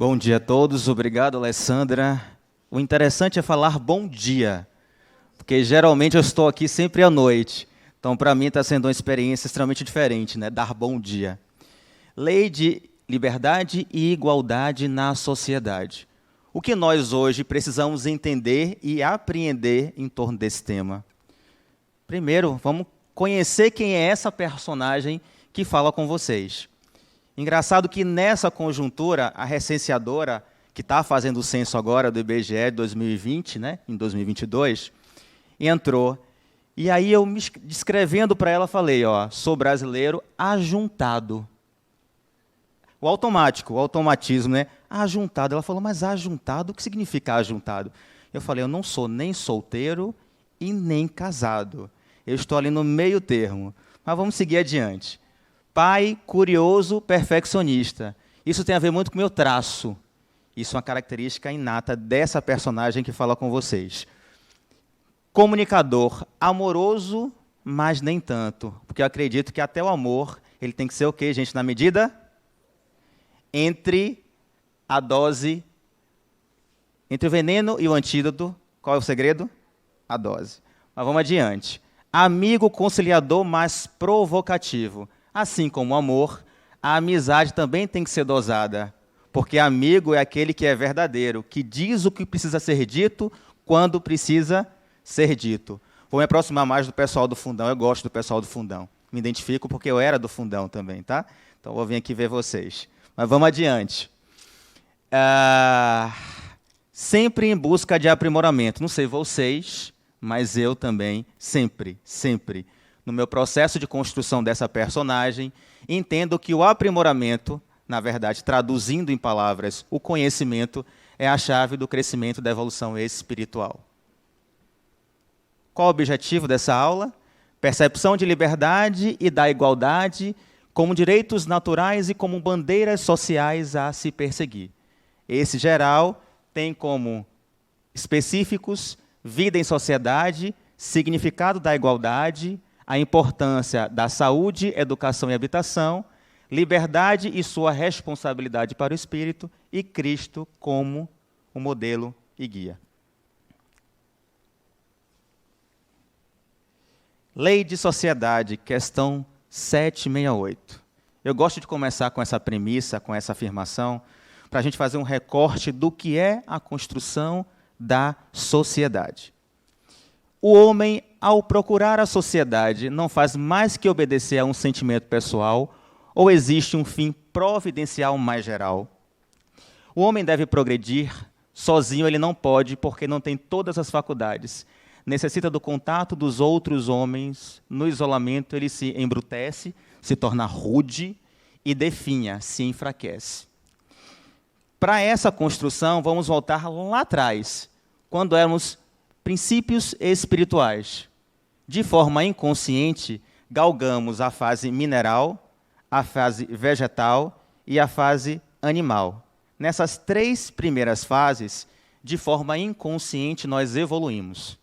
Bom dia a todos, obrigado, Alessandra. O interessante é falar bom dia, porque geralmente eu estou aqui sempre à noite. Então, para mim, está sendo uma experiência extremamente diferente, né? Dar bom dia. Lei de liberdade e igualdade na sociedade. O que nós hoje precisamos entender e apreender em torno desse tema? Primeiro, vamos conhecer quem é essa personagem que fala com vocês. Engraçado que nessa conjuntura, a recenseadora, que está fazendo o censo agora do IBGE de 2020, né, em 2022, entrou. E aí eu, me descrevendo para ela, falei, ó, sou brasileiro ajuntado. O automático, o automatismo, né? Ajuntado. Ela falou, mas ajuntado, o que significa ajuntado? Eu falei, eu não sou nem solteiro e nem casado. Eu estou ali no meio termo. Mas vamos seguir adiante. Pai, curioso, perfeccionista. Isso tem a ver muito com o meu traço. Isso é uma característica inata dessa personagem que fala com vocês. Comunicador, amoroso, mas nem tanto. Porque eu acredito que até o amor, ele tem que ser o quê, gente? Na medida entre a dose, entre o veneno e o antídoto. Qual é o segredo? A dose. Mas vamos adiante. Amigo conciliador, mas provocativo. Assim como o amor, a amizade também tem que ser dosada, porque amigo é aquele que é verdadeiro, que diz o que precisa ser dito quando precisa ser dito. Vou me aproximar mais do pessoal do Fundão, eu gosto do pessoal do Fundão. Me identifico porque eu era do Fundão também, tá? Então vou vir aqui ver vocês. Mas vamos adiante. Sempre em busca de aprimoramento. Não sei vocês, mas eu também, sempre, no meu processo de construção dessa personagem, entendo que o aprimoramento, na verdade, traduzindo em palavras, o conhecimento é a chave do crescimento da evolução espiritual. Qual o objetivo dessa aula? Percepção de liberdade e da igualdade como direitos naturais e como bandeiras sociais a se perseguir. Esse geral tem como específicos vida em sociedade, significado da igualdade, a importância da saúde, educação e habitação, liberdade e sua responsabilidade para o espírito e Cristo como o modelo e guia. Lei de sociedade, questão 768. Eu gosto de começar com essa premissa, com essa afirmação, para a gente fazer um recorte do que é a construção da sociedade. O homem, ao procurar a sociedade, não faz mais que obedecer a um sentimento pessoal ou existe um fim providencial mais geral? O homem deve progredir, sozinho ele não pode, porque não tem todas as faculdades. Necessita do contato dos outros homens, no isolamento ele se embrutece, se torna rude e definha, se enfraquece. Para essa construção, vamos voltar lá atrás, quando éramos princípios espirituais. De forma inconsciente, galgamos a fase mineral, a fase vegetal e a fase animal. Nessas três primeiras fases, de forma inconsciente, nós evoluímos.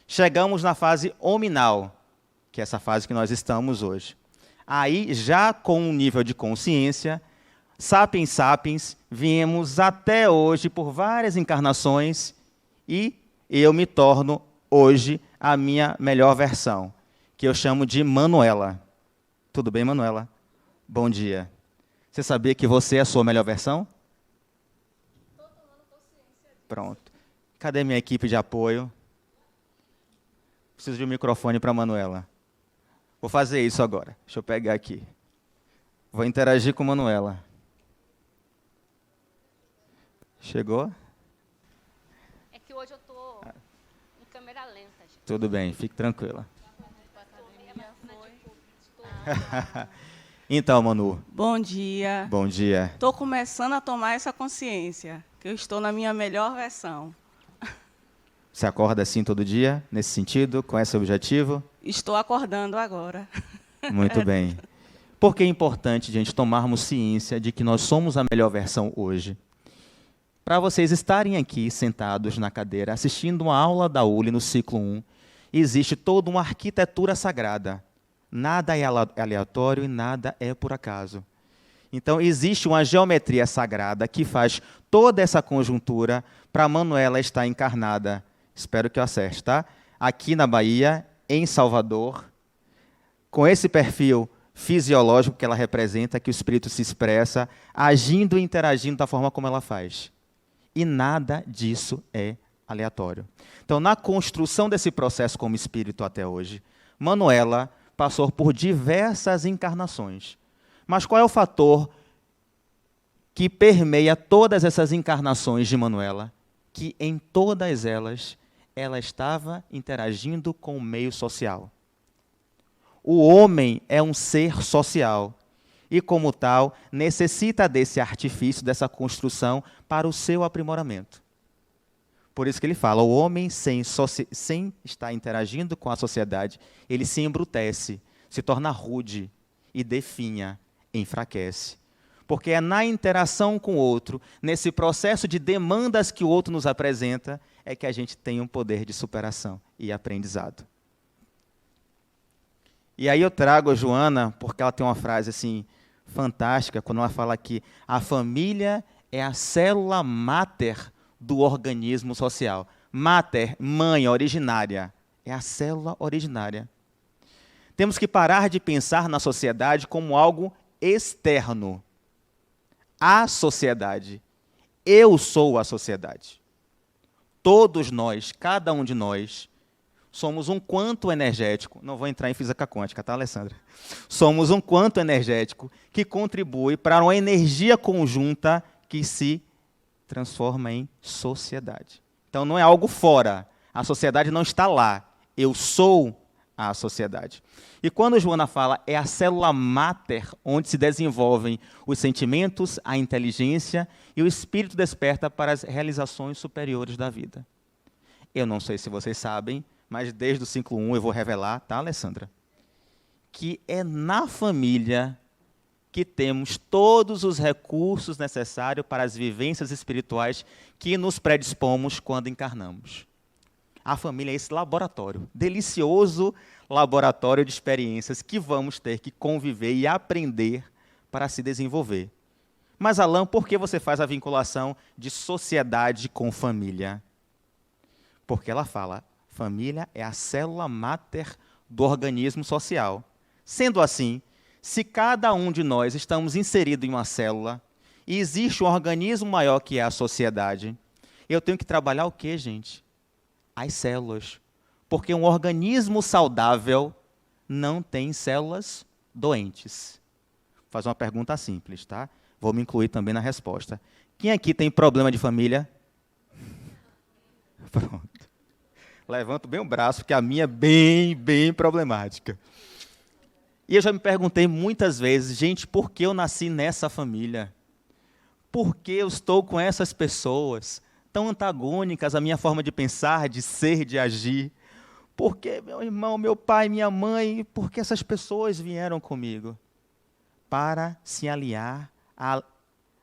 Chegamos na fase hominal, que é essa fase que nós estamos hoje. Aí, já com um nível de consciência, sapiens sapiens, viemos até hoje por várias encarnações e eu me torno hoje a minha melhor versão, que eu chamo de Manuela. Tudo bem, Manuela? Bom dia. Você sabia que você é a sua melhor versão? Estou tomando consciência disso. Pronto. Cadê minha equipe de apoio? Preciso de um microfone para a Manuela. Vou fazer isso agora. Deixa eu pegar aqui. Vou interagir com a Manuela. Chegou? É que hoje eu estou em câmera lenta, gente. Tudo bem, fique tranquila. Então, Manu. Bom dia. Bom dia. Estou começando a tomar essa consciência, que eu estou na minha melhor versão. Você acorda assim todo dia, nesse sentido, com esse objetivo? Estou acordando agora. Muito bem. Por que é importante, gente, tomarmos ciência de que nós somos a melhor versão hoje? Para vocês estarem aqui sentados na cadeira, assistindo uma aula da ULI no ciclo 1, existe toda uma arquitetura sagrada. Nada é aleatório e nada é por acaso. Então, existe uma geometria sagrada que faz toda essa conjuntura para Manuela estar encarnada. Espero que eu acerte, tá? Aqui na Bahia, em Salvador, com esse perfil fisiológico que ela representa, que o espírito se expressa, agindo e interagindo da forma como ela faz. E nada disso é aleatório. Então, na construção desse processo como espírito até hoje, Manuela passou por diversas encarnações. Mas qual é o fator que permeia todas essas encarnações de Manuela? Que em todas elas, ela estava interagindo com o meio social. O homem é um ser social e, como tal, necessita desse artifício, dessa construção para o seu aprimoramento. Por isso que ele fala, o homem sem estar interagindo com a sociedade, ele se embrutece, se torna rude e definha, enfraquece. Porque é na interação com o outro, nesse processo de demandas que o outro nos apresenta, é que a gente tem um poder de superação e aprendizado. E aí eu trago a Joana, porque ela tem uma frase assim fantástica, quando ela fala que a família é a célula máter do organismo social. Máter, mãe, originária. É a célula originária. Temos que parar de pensar na sociedade como algo externo. A sociedade. Eu sou a sociedade. Todos nós, cada um de nós, somos um quanto energético, não vou entrar em física quântica, tá, Alessandra? Somos um quanto energético que contribui para uma energia conjunta que se transforma em sociedade. Então, não é algo fora. A sociedade não está lá. Eu sou a sociedade. E quando Joana fala, é a célula máter onde se desenvolvem os sentimentos, a inteligência e o espírito desperta para as realizações superiores da vida. Eu não sei se vocês sabem, mas desde o ciclo 1 eu vou revelar, tá, Alessandra? Que é na família que temos todos os recursos necessários para as vivências espirituais que nos predispomos quando encarnamos. A família é esse laboratório, delicioso laboratório de experiências que vamos ter que conviver e aprender para se desenvolver. Mas, Alain, por que você faz a vinculação de sociedade com família? Porque ela fala, família é a célula máter do organismo social. Sendo assim, se cada um de nós estamos inseridos em uma célula e existe um organismo maior que é a sociedade, eu tenho que trabalhar o quê, gente? As células. Porque um organismo saudável não tem células doentes. Vou fazer uma pergunta simples, tá? Vou me incluir também na resposta. Quem aqui tem problema de família? Pronto. Levanto bem o braço, porque a minha é bem problemática. E eu já me perguntei muitas vezes, gente, por que eu nasci nessa família? Por que eu estou com essas pessoas tão antagônicas à minha forma de pensar, de ser, de agir? Por que meu irmão, meu pai, minha mãe, por que essas pessoas vieram comigo? Para se aliar a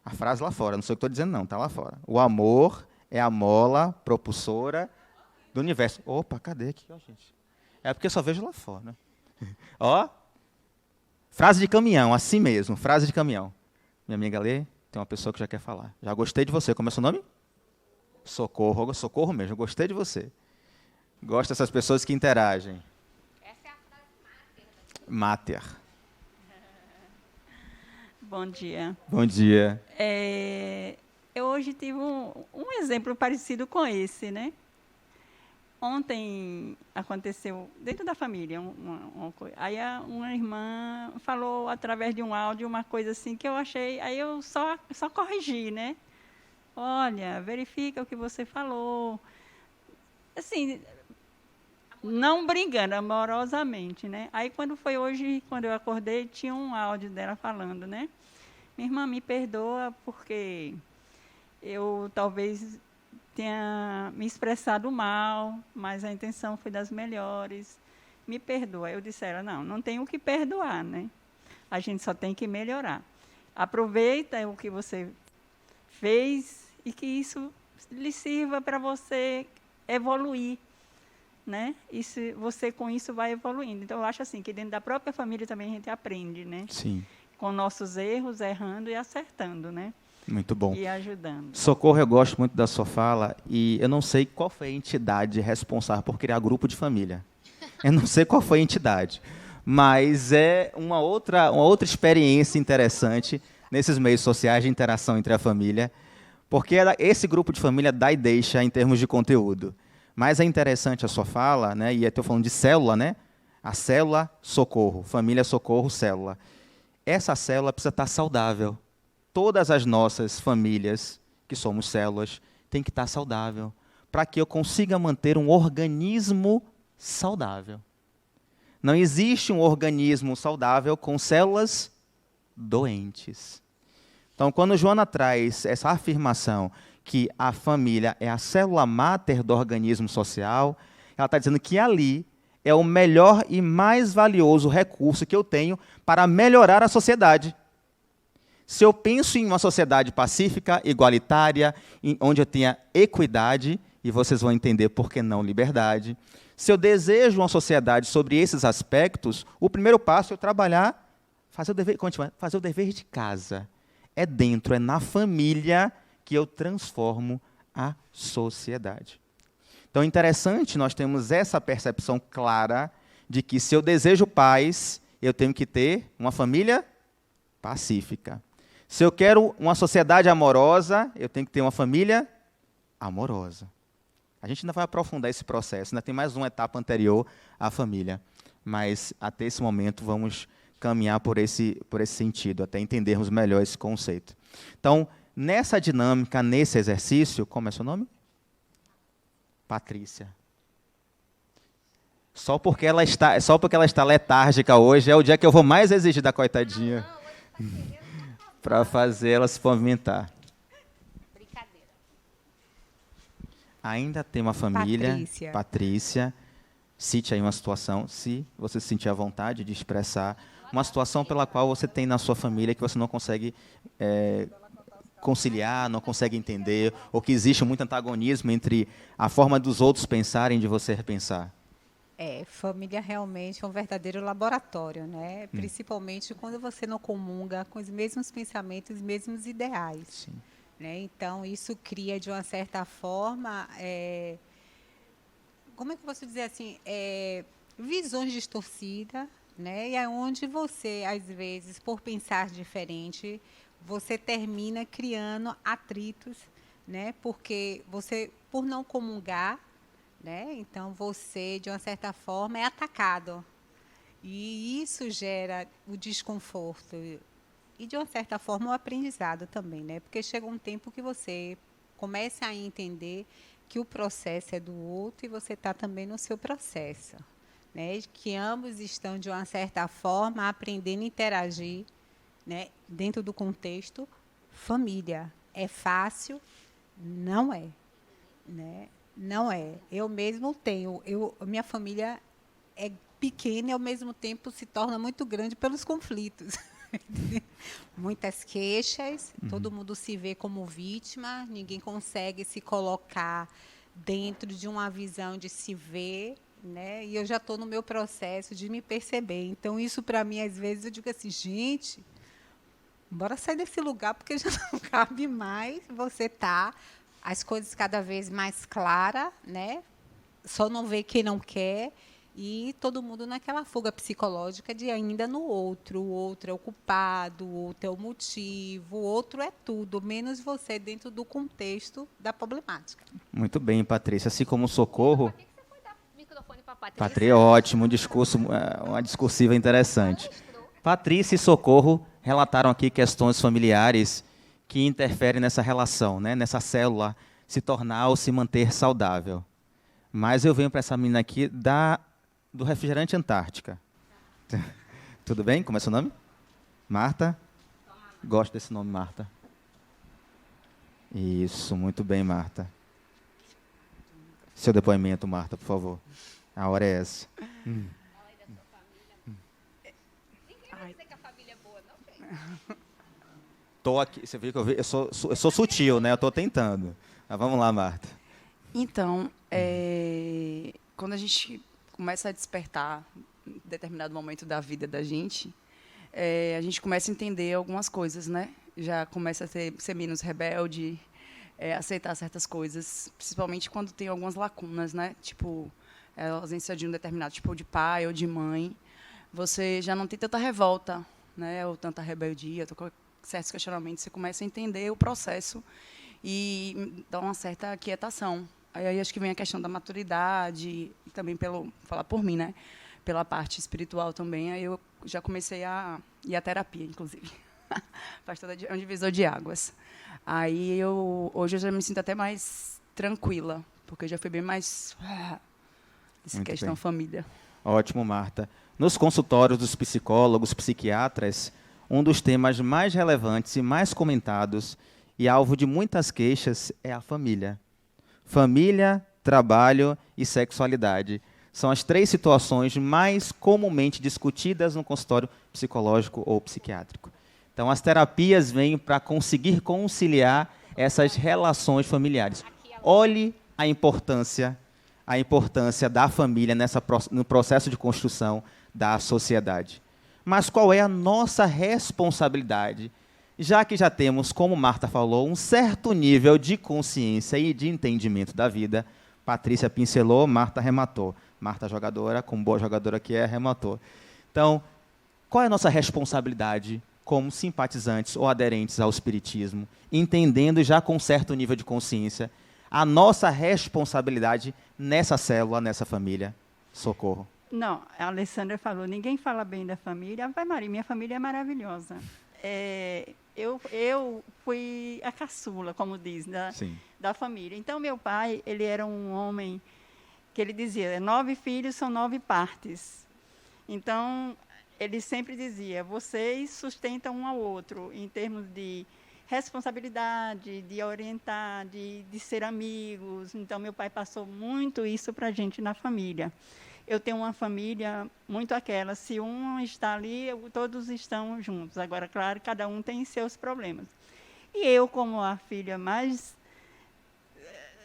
frase lá fora, não sei o que estou dizendo não, está lá fora. O amor é a mola propulsora do universo. Opa, cadê aqui, ó, gente? É porque eu só vejo lá fora, né? Ó, frase de caminhão, assim mesmo, frase de caminhão. Minha amiga Lê, tem uma pessoa que já quer falar. Já gostei de você. Como é seu nome? Socorro, socorro mesmo, gostei de você. Gosto dessas pessoas que interagem. Essa é a frase Máter. Bom dia. Bom dia. Eu hoje tive um exemplo parecido com esse, né? Ontem aconteceu, dentro da família, uma coisa. Aí uma irmã falou, através de um áudio, uma coisa assim que eu achei... Aí eu só corrigi, né? Olha, verifica o que você falou. Assim, não brigando, amorosamente, né? Aí, quando foi hoje, quando eu acordei, tinha um áudio dela falando, né? Minha irmã, me perdoa porque eu talvez tenha me expressado mal, mas a intenção foi das melhores. Me perdoa. Eu disse a ela, não tem o que perdoar, né? A gente só tem que melhorar. Aproveita o que você fez e que isso lhe sirva para você evoluir, né? E você com isso vai evoluindo. Então eu acho assim que dentro da própria família também a gente aprende, né? Sim. com nossos erros, errando e acertando, né? Muito bom. E ajudando. Socorro, eu gosto muito da sua fala e eu não sei qual foi a entidade responsável por criar grupo de família. Eu não sei qual foi a entidade, mas é uma outra experiência interessante nesses meios sociais de interação entre a família, porque esse grupo de família dá e deixa em termos de conteúdo. Mas é interessante a sua fala, né? E eu estou falando de célula, né? A célula socorro, família socorro, célula. Essa célula precisa estar saudável. Todas as nossas famílias, que somos células, têm que estar saudável, para que eu consiga manter um organismo saudável. Não existe um organismo saudável com células doentes. Então, quando Joana traz essa afirmação que a família é a célula máter do organismo social, ela está dizendo que ali é o melhor e mais valioso recurso que eu tenho para melhorar a sociedade. Se eu penso em uma sociedade pacífica, igualitária, onde eu tenha equidade, e vocês vão entender por que não liberdade, se eu desejo uma sociedade sobre esses aspectos, o primeiro passo é eu trabalhar, fazer o dever de casa. É dentro, é na família que eu transformo a sociedade. Então, é interessante, nós temos essa percepção clara de que se eu desejo paz, eu tenho que ter uma família pacífica. Se eu quero uma sociedade amorosa, eu tenho que ter uma família amorosa. A gente ainda vai aprofundar esse processo, ainda tem mais uma etapa anterior à família. Mas, até esse momento, vamos caminhar por esse sentido, até entendermos melhor esse conceito. Então, nessa dinâmica, nesse exercício, como é seu nome? Patrícia. Só porque ela está letárgica hoje, é o dia que eu vou mais exigir da coitadinha para fazer ela se movimentar. Brincadeira. Ainda tem uma família, Patrícia. Cite aí uma situação, se você se sentir à vontade de expressar, uma situação pela qual você tem na sua família que você não consegue conciliar, não consegue entender, ou que existe muito antagonismo entre a forma dos outros pensarem e de você repensar. Família realmente é um verdadeiro laboratório, né? Principalmente quando você não comunga com os mesmos pensamentos, os mesmos ideais. Sim. Né? Então, isso cria, de uma certa forma, como é que eu posso dizer assim, visões distorcidas, né? E é onde você, às vezes, por pensar diferente, você termina criando atritos, né? Porque você, por não comungar, né? Então, você, de uma certa forma, é atacado. E isso gera o desconforto e, de uma certa forma, o aprendizado também, né? Porque chega um tempo que você começa a entender que o processo é do outro e você está também no seu processo, né? Que ambos estão, de uma certa forma, aprendendo a interagir, né? Dentro do contexto família. É fácil? Não é, né? Não é. Eu mesmo tenho. Minha família é pequena e, ao mesmo tempo, se torna muito grande pelos conflitos. Muitas queixas, todo mundo se vê como vítima, ninguém consegue se colocar dentro de uma visão de se ver, né? E eu já estou no meu processo de me perceber. Então, isso, para mim, às vezes, eu digo assim, gente, bora sair desse lugar, porque já não cabe mais você estar... as coisas cada vez mais claras, né? Só não vê quem não quer, e todo mundo naquela fuga psicológica de ainda no outro. O outro é o culpado, o outro é o motivo, o outro é tudo, menos você dentro do contexto da problemática. Muito bem, Patrícia. Assim como o Socorro... Por que você foi dar o microfone para a Patrícia? Patrícia, ótimo, um discurso, uma discursiva interessante. Patrícia e Socorro relataram aqui questões familiares que interferem nessa relação, né? Nessa célula se tornar ou se manter saudável. Mas eu venho para essa menina aqui do refrigerante Antártica. Tudo bem? Como é seu nome? Marta? Gosto desse nome, Marta. Isso, muito bem, Marta. Seu depoimento, Marta, por favor. A hora é essa. Ninguém vai dizer que a família é boa, não, gente. Tô aqui, você viu que eu sou sutil, né? Eu estou tentando. Mas vamos lá, Marta. Então, quando a gente começa a despertar em determinado momento da vida da gente, a gente começa a entender algumas coisas, né? Já começa a ser menos rebelde, aceitar certas coisas, principalmente quando tem algumas lacunas, né? Tipo, a ausência de um determinado tipo de pai ou de mãe. Você já não tem tanta revolta, né? Ou tanta rebeldia, certos questionamentos. Você começa a entender o processo e dá uma certa quietação. Aí acho que vem a questão da maturidade, e também falar por mim, né? Pela parte espiritual também. Aí eu já comecei a ir à terapia, inclusive. Faz todo um divisor de águas. Aí hoje eu já me sinto até mais tranquila, porque eu já fui bem mais essa questão bem. Família. Ótimo, Marta. Nos consultórios dos psicólogos, psiquiatras, um dos temas mais relevantes e mais comentados e alvo de muitas queixas é a família. Família, trabalho e sexualidade são as 3 situações mais comumente discutidas no consultório psicológico ou psiquiátrico. Então, as terapias vêm para conseguir conciliar essas relações familiares. Olhe a importância da família no processo de construção da sociedade. Mas qual é a nossa responsabilidade? Já que já temos, como Marta falou, um certo nível de consciência e de entendimento da vida, Patrícia pincelou, Marta arrematou. Marta, jogadora, como boa jogadora que é, arrematou. Então, qual é a nossa responsabilidade como simpatizantes ou aderentes ao espiritismo, entendendo já com certo nível de consciência a nossa responsabilidade nessa célula, nessa família? Socorro. Não, a Alessandra falou, ninguém fala bem da família. Vai, Maria, minha família é maravilhosa. Eu fui a caçula, como diz, da família. Então, meu pai, ele era um homem que ele dizia, 9 filhos são 9 partes. Então, ele sempre dizia, vocês sustentam um ao outro, em termos de responsabilidade, de orientar, de ser amigos. Então, meu pai passou muito isso para a gente na família. Eu tenho uma família muito aquela, se um está ali, todos estão juntos. Agora, claro, cada um tem seus problemas. E eu, como a filha mais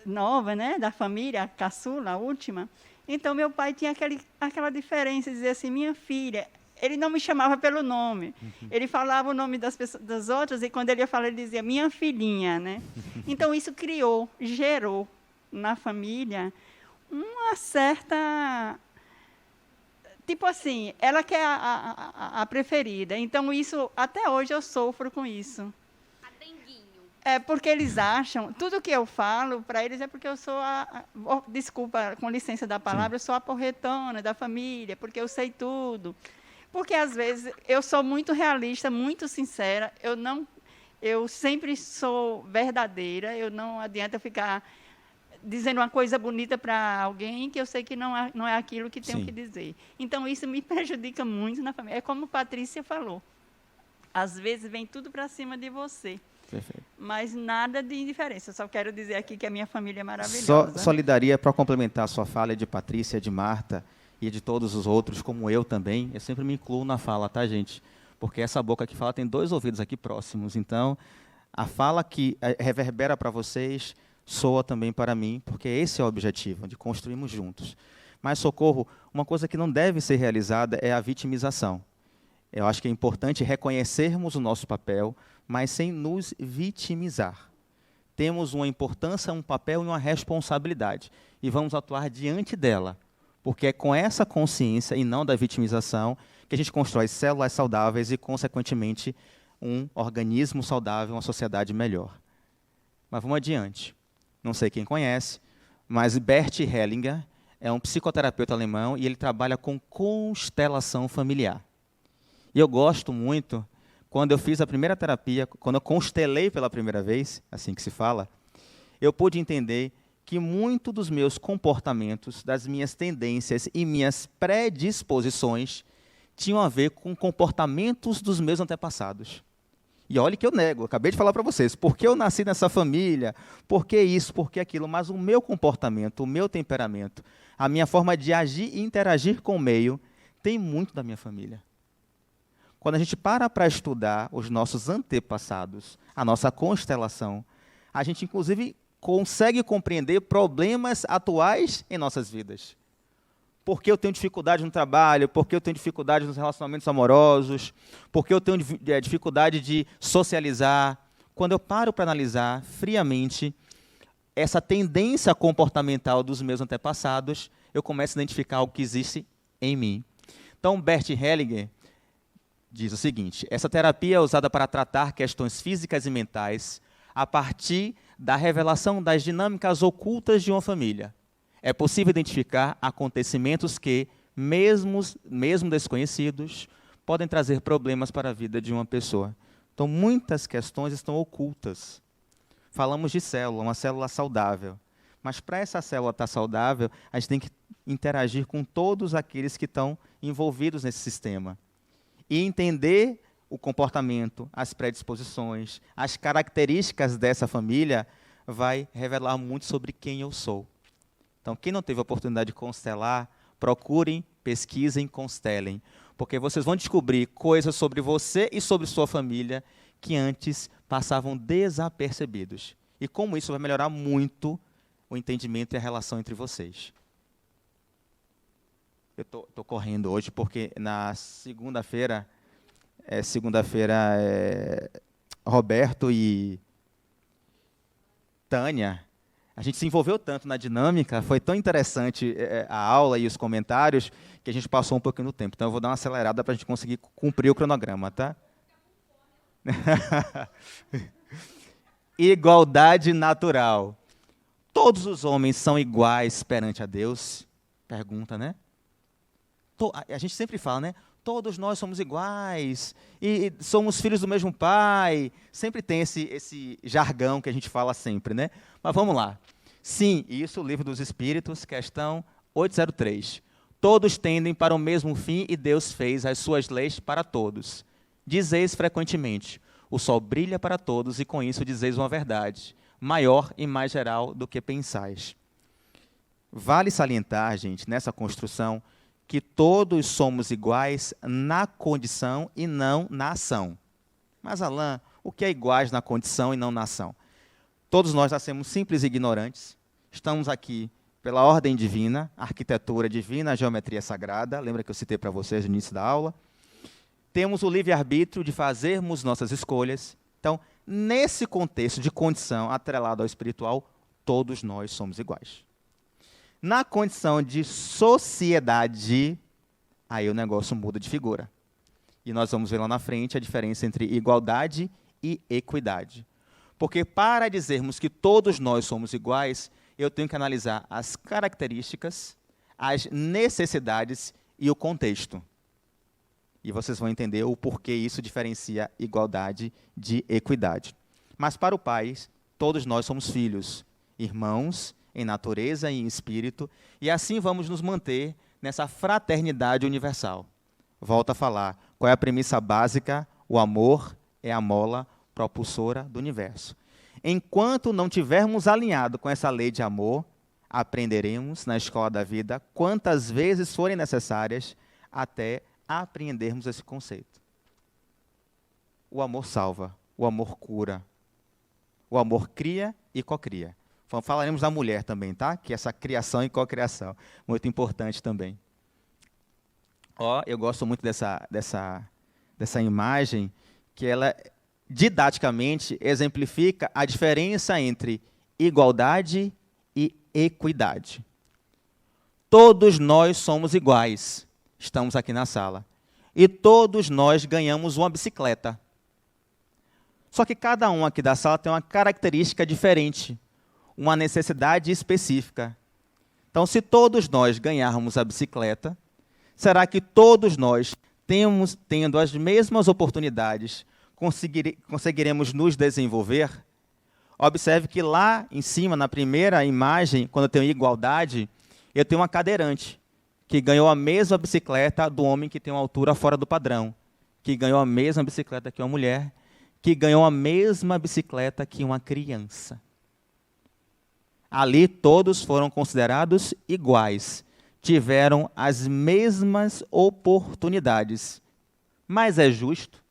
nova, né, da família, a caçula, a última, então meu pai tinha aquela diferença, dizer assim, minha filha, ele não me chamava pelo nome, ele falava o nome das outras, e quando ele ia falar, ele dizia, minha filhinha, né? Então, isso gerou na família uma certa... Tipo assim, ela que é a preferida. Então, isso, até hoje, eu sofro com isso. É porque eles acham, tudo que eu falo para eles é porque eu sou desculpa, com licença da palavra, eu sou a porretona da família, porque eu sei tudo. Porque, às vezes, eu sou muito realista, muito sincera, eu sempre sou verdadeira, eu não adianta ficar dizendo uma coisa bonita para alguém que eu sei que não é aquilo que tenho que dizer. Então, isso me prejudica muito na família. É como a Patrícia falou, às vezes vem tudo para cima de você. Perfeito. Mas nada de indiferença. Eu só quero dizer aqui que a minha família é maravilhosa. Solidaria para complementar a sua fala de Patrícia, de Marta e de todos os outros, como eu também. Eu sempre me incluo na fala, tá, gente? Porque essa boca que fala tem 2 ouvidos aqui próximos. Então, a fala que reverbera para vocês soa também para mim, porque esse é o objetivo, de construirmos juntos. Mas, Socorro, uma coisa que não deve ser realizada é a vitimização. Eu acho que é importante reconhecermos o nosso papel, mas sem nos vitimizar. Temos uma importância, um papel e uma responsabilidade, e vamos atuar diante dela, porque é com essa consciência, e não da vitimização, que a gente constrói células saudáveis e, consequentemente, um organismo saudável, uma sociedade melhor. Mas vamos adiante. Não sei quem conhece, mas Bert Hellinger é um psicoterapeuta alemão e ele trabalha com constelação familiar. E eu gosto muito, quando eu fiz a primeira terapia, quando eu constelei pela primeira vez, assim que se fala, eu pude entender que muito dos meus comportamentos, das minhas tendências e minhas predisposições tinham a ver com comportamentos dos meus antepassados. E olha que eu nego, acabei de falar para vocês, porque eu nasci nessa família, por que isso, por que aquilo, mas o meu comportamento, o meu temperamento, a minha forma de agir e interagir com o meio, tem muito da minha família. Quando a gente para estudar os nossos antepassados, a nossa constelação, a gente, inclusive, consegue compreender problemas atuais em nossas vidas. por que eu tenho dificuldade no trabalho, por que eu tenho dificuldade nos relacionamentos amorosos, por que eu tenho dificuldade de socializar. Quando eu paro para analisar friamente essa tendência comportamental dos meus antepassados, eu começo a identificar algo que existe em mim. Então, Bert Hellinger diz o seguinte: essa terapia é usada para tratar questões físicas e mentais a partir da revelação das dinâmicas ocultas de uma família. É possível identificar acontecimentos que, mesmo desconhecidos, podem trazer problemas para a vida de uma pessoa. Então, muitas questões estão ocultas. Falamos de célula, uma célula saudável. Mas, para essa célula estar saudável, a gente tem que interagir com todos aqueles que estão envolvidos nesse sistema. E entender o comportamento, as predisposições, as características dessa família vai revelar muito sobre quem eu sou. Então, quem não teve a oportunidade de constelar, procurem, pesquisem, constelem, porque vocês vão descobrir coisas sobre você e sobre sua família que antes passavam desapercebidos. E como isso vai melhorar muito o entendimento e a relação entre vocês. Eu estou correndo hoje porque na segunda-feira, Roberto e Tânia, a gente se envolveu tanto na dinâmica, foi tão interessante a aula e os comentários, que a gente passou um pouquinho do tempo. Então, eu vou dar uma acelerada para a gente conseguir cumprir o cronograma, tá? Igualdade natural. Todos os homens são iguais perante a Deus? Pergunta, né? A gente sempre fala, né? Todos nós somos iguais e somos filhos do mesmo pai. Sempre tem esse jargão que a gente fala sempre, né? Mas vamos lá. Sim, isso, o Livro dos Espíritos, questão 803. Todos tendem para o mesmo fim e Deus fez as suas leis para todos. Dizeis frequentemente, o sol brilha para todos e com isso dizeis uma verdade, maior e mais geral do que pensais. Vale salientar, gente, nessa construção, que todos somos iguais na condição e não na ação. Mas, Alain, o que é iguais na condição e não na ação? Todos nós nascemos simples e ignorantes, estamos aqui pela ordem divina, arquitetura divina, geometria sagrada, lembra que eu citei para vocês no início da aula? Temos o livre-arbítrio de fazermos nossas escolhas. Então, nesse contexto de condição atrelado ao espiritual, todos nós somos iguais. Na condição de sociedade, aí o negócio muda de figura. E nós vamos ver lá na frente a diferença entre igualdade e equidade. Porque para dizermos que todos nós somos iguais, eu tenho que analisar as características, as necessidades e o contexto. E vocês vão entender o porquê isso diferencia igualdade de equidade. Mas para o Pai, todos nós somos filhos, irmãos, em natureza e em espírito, e assim vamos nos manter nessa fraternidade universal. Volto a falar, qual é a premissa básica? O amor é a mola propulsora do universo. Enquanto não tivermos alinhado com essa lei de amor, aprenderemos na escola da vida quantas vezes forem necessárias até apreendermos esse conceito. O amor salva, o amor cura, o amor cria e cocria. Falaremos da mulher também, tá? Que é essa criação e cocriação, muito importante também. Eu gosto muito dessa imagem, que ela didaticamente exemplifica a diferença entre igualdade e equidade. Todos nós somos iguais, estamos aqui na sala, e todos nós ganhamos uma bicicleta. Só que cada um aqui da sala tem uma característica diferente, uma necessidade específica. Então, se todos nós ganharmos a bicicleta, será que todos nós, tendo as mesmas oportunidades, conseguiremos nos desenvolver? Observe que lá em cima, na primeira imagem, quando eu tenho igualdade, eu tenho uma cadeirante, que ganhou a mesma bicicleta do homem que tem uma altura fora do padrão, que ganhou a mesma bicicleta que uma mulher, que ganhou a mesma bicicleta que uma criança. Ali todos foram considerados iguais, tiveram as mesmas oportunidades. Mas é justo?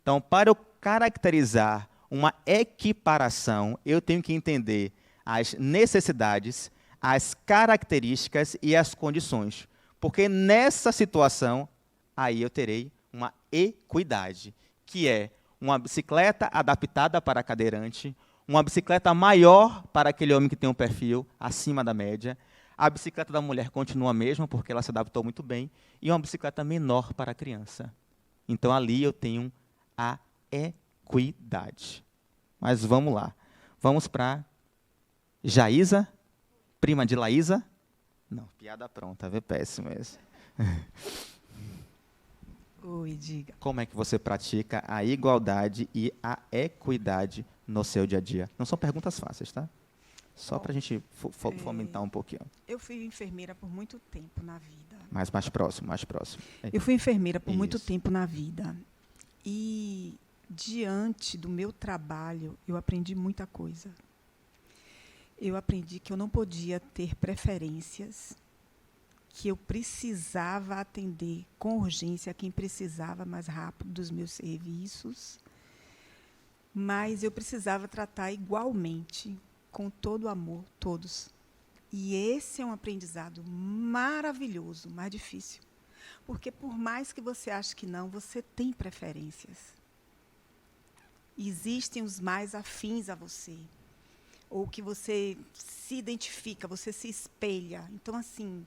Então, para eu caracterizar uma equiparação, eu tenho que entender as necessidades, as características e as condições. Porque nessa situação, aí eu terei uma equidade, que é uma bicicleta adaptada para cadeirante, uma bicicleta maior para aquele homem que tem um perfil acima da média, a bicicleta da mulher continua a mesma, porque ela se adaptou muito bem, e uma bicicleta menor para a criança. Então, ali eu tenho a equidade. Mas vamos lá. Vamos para Jaísa, prima de Laísa. Não, piada pronta, vê, péssimo esse. Oi, diga. Como é que você pratica a igualdade e a equidade no seu dia a dia? Não são perguntas fáceis, tá? Só para a gente fomentar um pouquinho. Eu fui enfermeira por muito tempo na vida. Mais próximo, mais próximo. Eu fui enfermeira por muito Isso. tempo na vida. E, diante do meu trabalho, eu aprendi muita coisa. Eu aprendi que eu não podia ter preferências, que eu precisava atender com urgência quem precisava mais rápido dos meus serviços, mas eu precisava tratar igualmente, com todo amor, todos. E esse é um aprendizado maravilhoso, mas difícil. Porque, por mais que você ache que não, você tem preferências. Existem os mais afins a você, ou que você se identifica, você se espelha. Então, assim,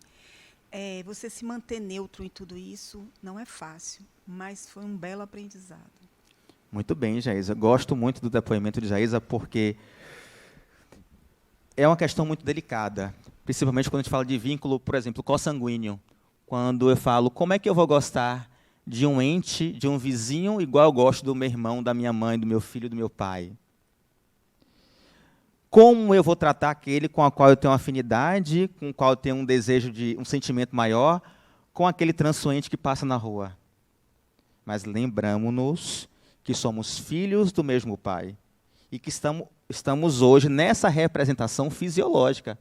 você se manter neutro em tudo isso não é fácil, mas foi um belo aprendizado. Muito bem, Jaísa. Gosto muito do depoimento de Jaísa, porque é uma questão muito delicada, principalmente quando a gente fala de vínculo, por exemplo, consanguíneo. Quando eu falo, como é que eu vou gostar de um ente, de um vizinho, igual eu gosto do meu irmão, da minha mãe, do meu filho, do meu pai? Como eu vou tratar aquele com o qual eu tenho uma afinidade, com o qual eu tenho um desejo de um sentimento maior, com aquele transuente que passa na rua? Mas lembramos-nos que somos filhos do mesmo Pai e que estamos hoje nessa representação fisiológica.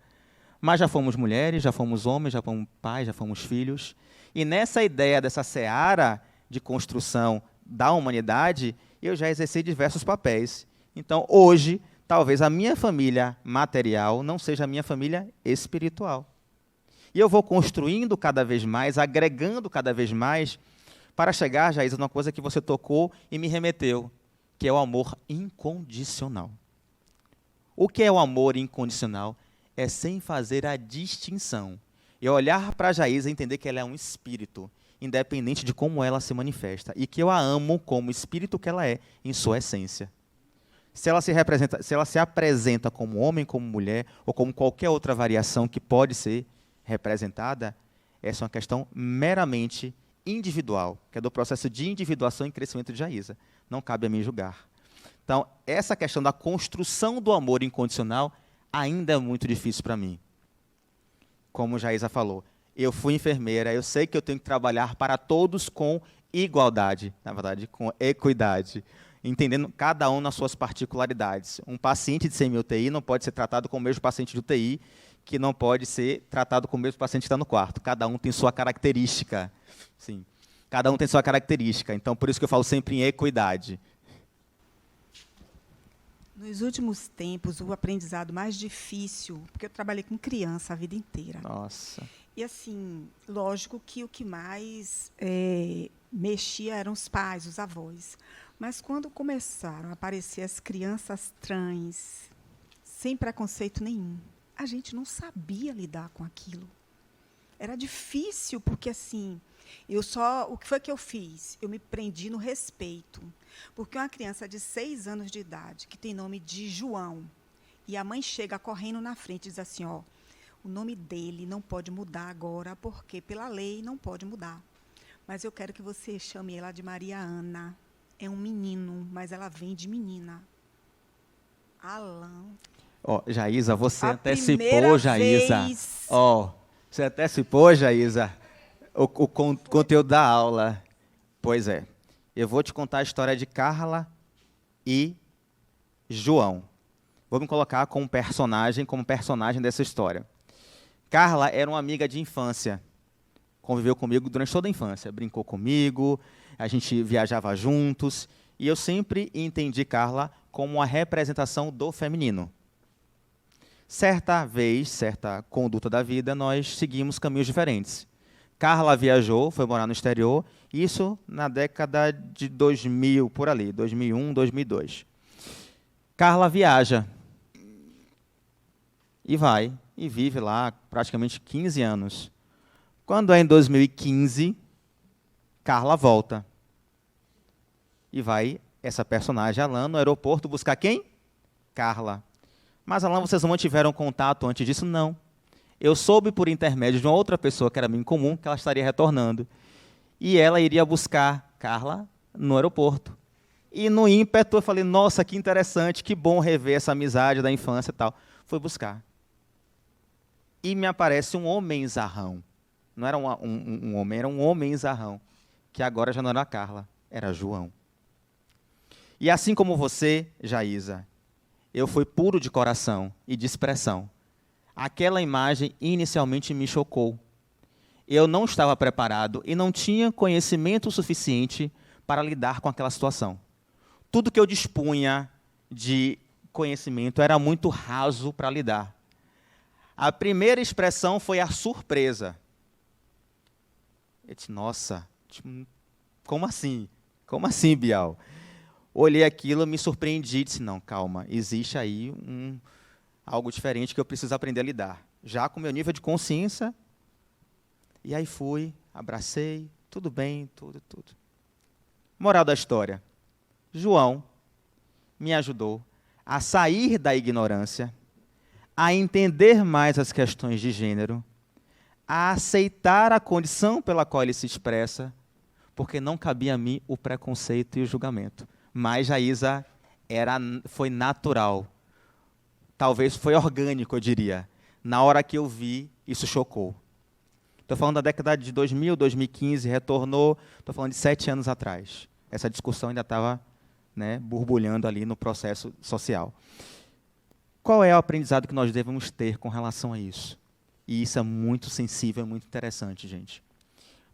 Mas já fomos mulheres, já fomos homens, já fomos pais, já fomos filhos. E nessa ideia dessa seara de construção da humanidade, eu já exerci diversos papéis. Então, hoje, talvez a minha família material não seja a minha família espiritual. E eu vou construindo cada vez mais, agregando cada vez mais, para chegar, Jaísa, numa coisa que você tocou e me remeteu, que é o amor incondicional. O que é o amor incondicional? É sem fazer a distinção. E olhar para a Jaísa e entender que ela é um espírito, independente de como ela se manifesta, e que eu a amo como espírito que ela é, em sua essência. Se ela se apresenta como homem, como mulher, ou como qualquer outra variação que pode ser representada, essa é uma questão meramente individual, que é do processo de individuação e crescimento de Jaísa. Não cabe a mim julgar. Então, essa questão da construção do amor incondicional ainda é muito difícil para mim. Como Jaísa falou, eu fui enfermeira, eu sei que eu tenho que trabalhar para todos com igualdade, na verdade, com equidade, entendendo cada um nas suas particularidades. Um paciente de semi-UTI não pode ser tratado como o mesmo paciente de UTI, que não pode ser tratado como o mesmo paciente que está no quarto. Cada um tem sua característica. Sim. Cada um tem sua característica. Então, por isso que eu falo sempre em equidade. Nos últimos tempos, o aprendizado mais difícil, porque eu trabalhei com criança a vida inteira. Nossa. E, assim, lógico que o que mais mexia eram os pais, os avós. Mas, quando começaram a aparecer as crianças trans, sem preconceito nenhum, a gente não sabia lidar com aquilo. Era difícil, porque, assim, o que foi que eu fiz? Eu me prendi no respeito. Porque uma criança de 6 anos de idade, que tem nome de João, e a mãe chega correndo na frente e diz assim, ó, o nome dele não pode mudar agora, porque pela lei não pode mudar. Mas eu quero que você chame ela de Maria Ana. É um menino, mas ela vem de menina. Alan. Ó, Jaísa, você A antecipou, primeira Jaísa. vez. Ó, você antecipou, Jaísa, o conteúdo da aula. Pois é. Eu vou te contar a história de Carla e João. Vou me colocar como personagem dessa história. Carla era uma amiga de infância. Conviveu comigo durante toda a infância. Brincou comigo, a gente viajava juntos. E eu sempre entendi Carla como uma representação do feminino. Certa vez, certa conduta da vida, nós seguimos caminhos diferentes. Carla viajou, foi morar no exterior, isso na década de 2000, por ali, 2001, 2002. Carla viaja e vai, e vive lá praticamente 15 anos. Quando é em 2015, Carla volta. E vai essa personagem, Alan, no aeroporto buscar quem? Carla. Mas, Alan, vocês não mantiveram contato antes disso? Não. Eu soube por intermédio de uma outra pessoa que era minha em comum que ela estaria retornando. E ela iria buscar Carla no aeroporto. E no ímpeto eu falei, nossa, que interessante, que bom rever essa amizade da infância e tal. Fui buscar. E me aparece um homenzarrão. Não era um homem, era um homenzarrão. Que agora já não era a Carla, era João. E assim como você, Jaísa, eu fui puro de coração e de expressão. Aquela imagem inicialmente me chocou. Eu não estava preparado e não tinha conhecimento suficiente para lidar com aquela situação. Tudo que eu dispunha de conhecimento era muito raso para lidar. A primeira expressão foi a surpresa. Eu disse, nossa, como assim? Como assim, Bial? Olhei aquilo, me surpreendi e disse, não, calma, existe aí algo diferente que eu preciso aprender a lidar. Já com o meu nível de consciência. E aí fui, abracei, tudo bem, tudo. Moral da história. João me ajudou a sair da ignorância, a entender mais as questões de gênero, a aceitar a condição pela qual ele se expressa, porque não cabia a mim o preconceito e o julgamento. Mas Jaísa foi natural. Talvez foi orgânico, eu diria. Na hora que eu vi, isso chocou. Estou falando da década de 2000, 2015, retornou, estou falando de 7 anos atrás. Essa discussão ainda estava, borbulhando ali no processo social. Qual é o aprendizado que nós devemos ter com relação a isso? E isso é muito sensível, muito interessante, gente.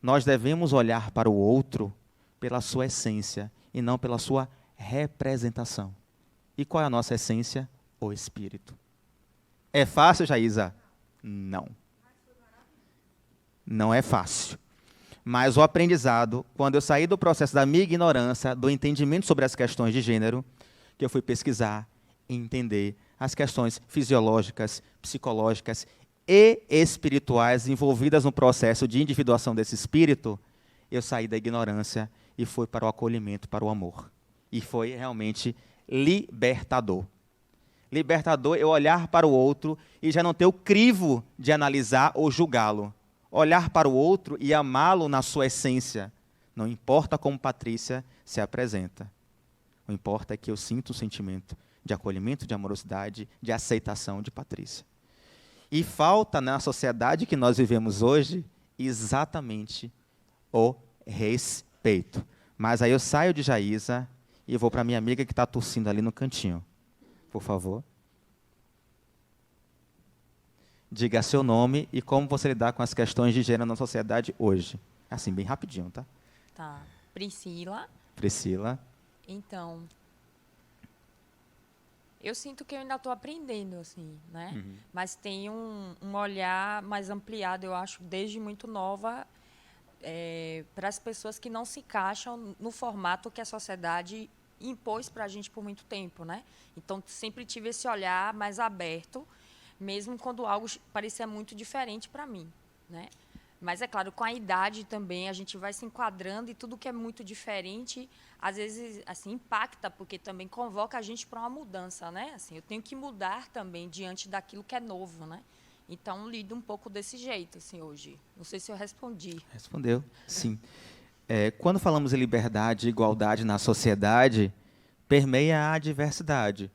Nós devemos olhar para o outro pela sua essência e não pela sua representação. E qual é a nossa essência? O Espírito. É fácil, Jaísa? Não. Não é fácil. Mas o aprendizado, quando eu saí do processo da minha ignorância, do entendimento sobre as questões de gênero, que eu fui pesquisar e entender as questões fisiológicas, psicológicas e espirituais envolvidas no processo de individuação desse espírito, eu saí da ignorância e fui para o acolhimento, para o amor. E foi realmente libertador. Libertador eu olhar para o outro e já não ter o crivo de analisar ou julgá-lo. Olhar para o outro e amá-lo na sua essência. Não importa como Patrícia se apresenta. O que importa é que eu sinto o sentimento de acolhimento, de amorosidade, de aceitação de Patrícia. E falta na sociedade que nós vivemos hoje exatamente o respeito. Mas aí eu saio de Jaísa e vou para a minha amiga que está tossindo ali no cantinho. Por favor. Diga seu nome e como você lidar com as questões de gênero na sociedade hoje. Assim, bem rapidinho, tá? Tá. Priscila. Priscila. Então, eu sinto que eu ainda estou aprendendo, assim, né? Uhum. Mas tem um olhar mais ampliado, eu acho, desde muito nova, para as pessoas que não se encaixam no formato que a sociedade impôs para a gente por muito tempo, né? Então, sempre tive esse olhar mais aberto, mesmo quando algo parecia muito diferente para mim, né? Mas, é claro, com a idade também, a gente vai se enquadrando e tudo que é muito diferente, às vezes, assim, impacta, porque também convoca a gente para uma mudança, né? Assim, eu tenho que mudar também diante daquilo que é novo, né? Então, lido um pouco desse jeito, assim, hoje. Não sei se eu respondi. Respondeu, sim. Quando falamos em liberdade e igualdade na sociedade, permeia a diversidade.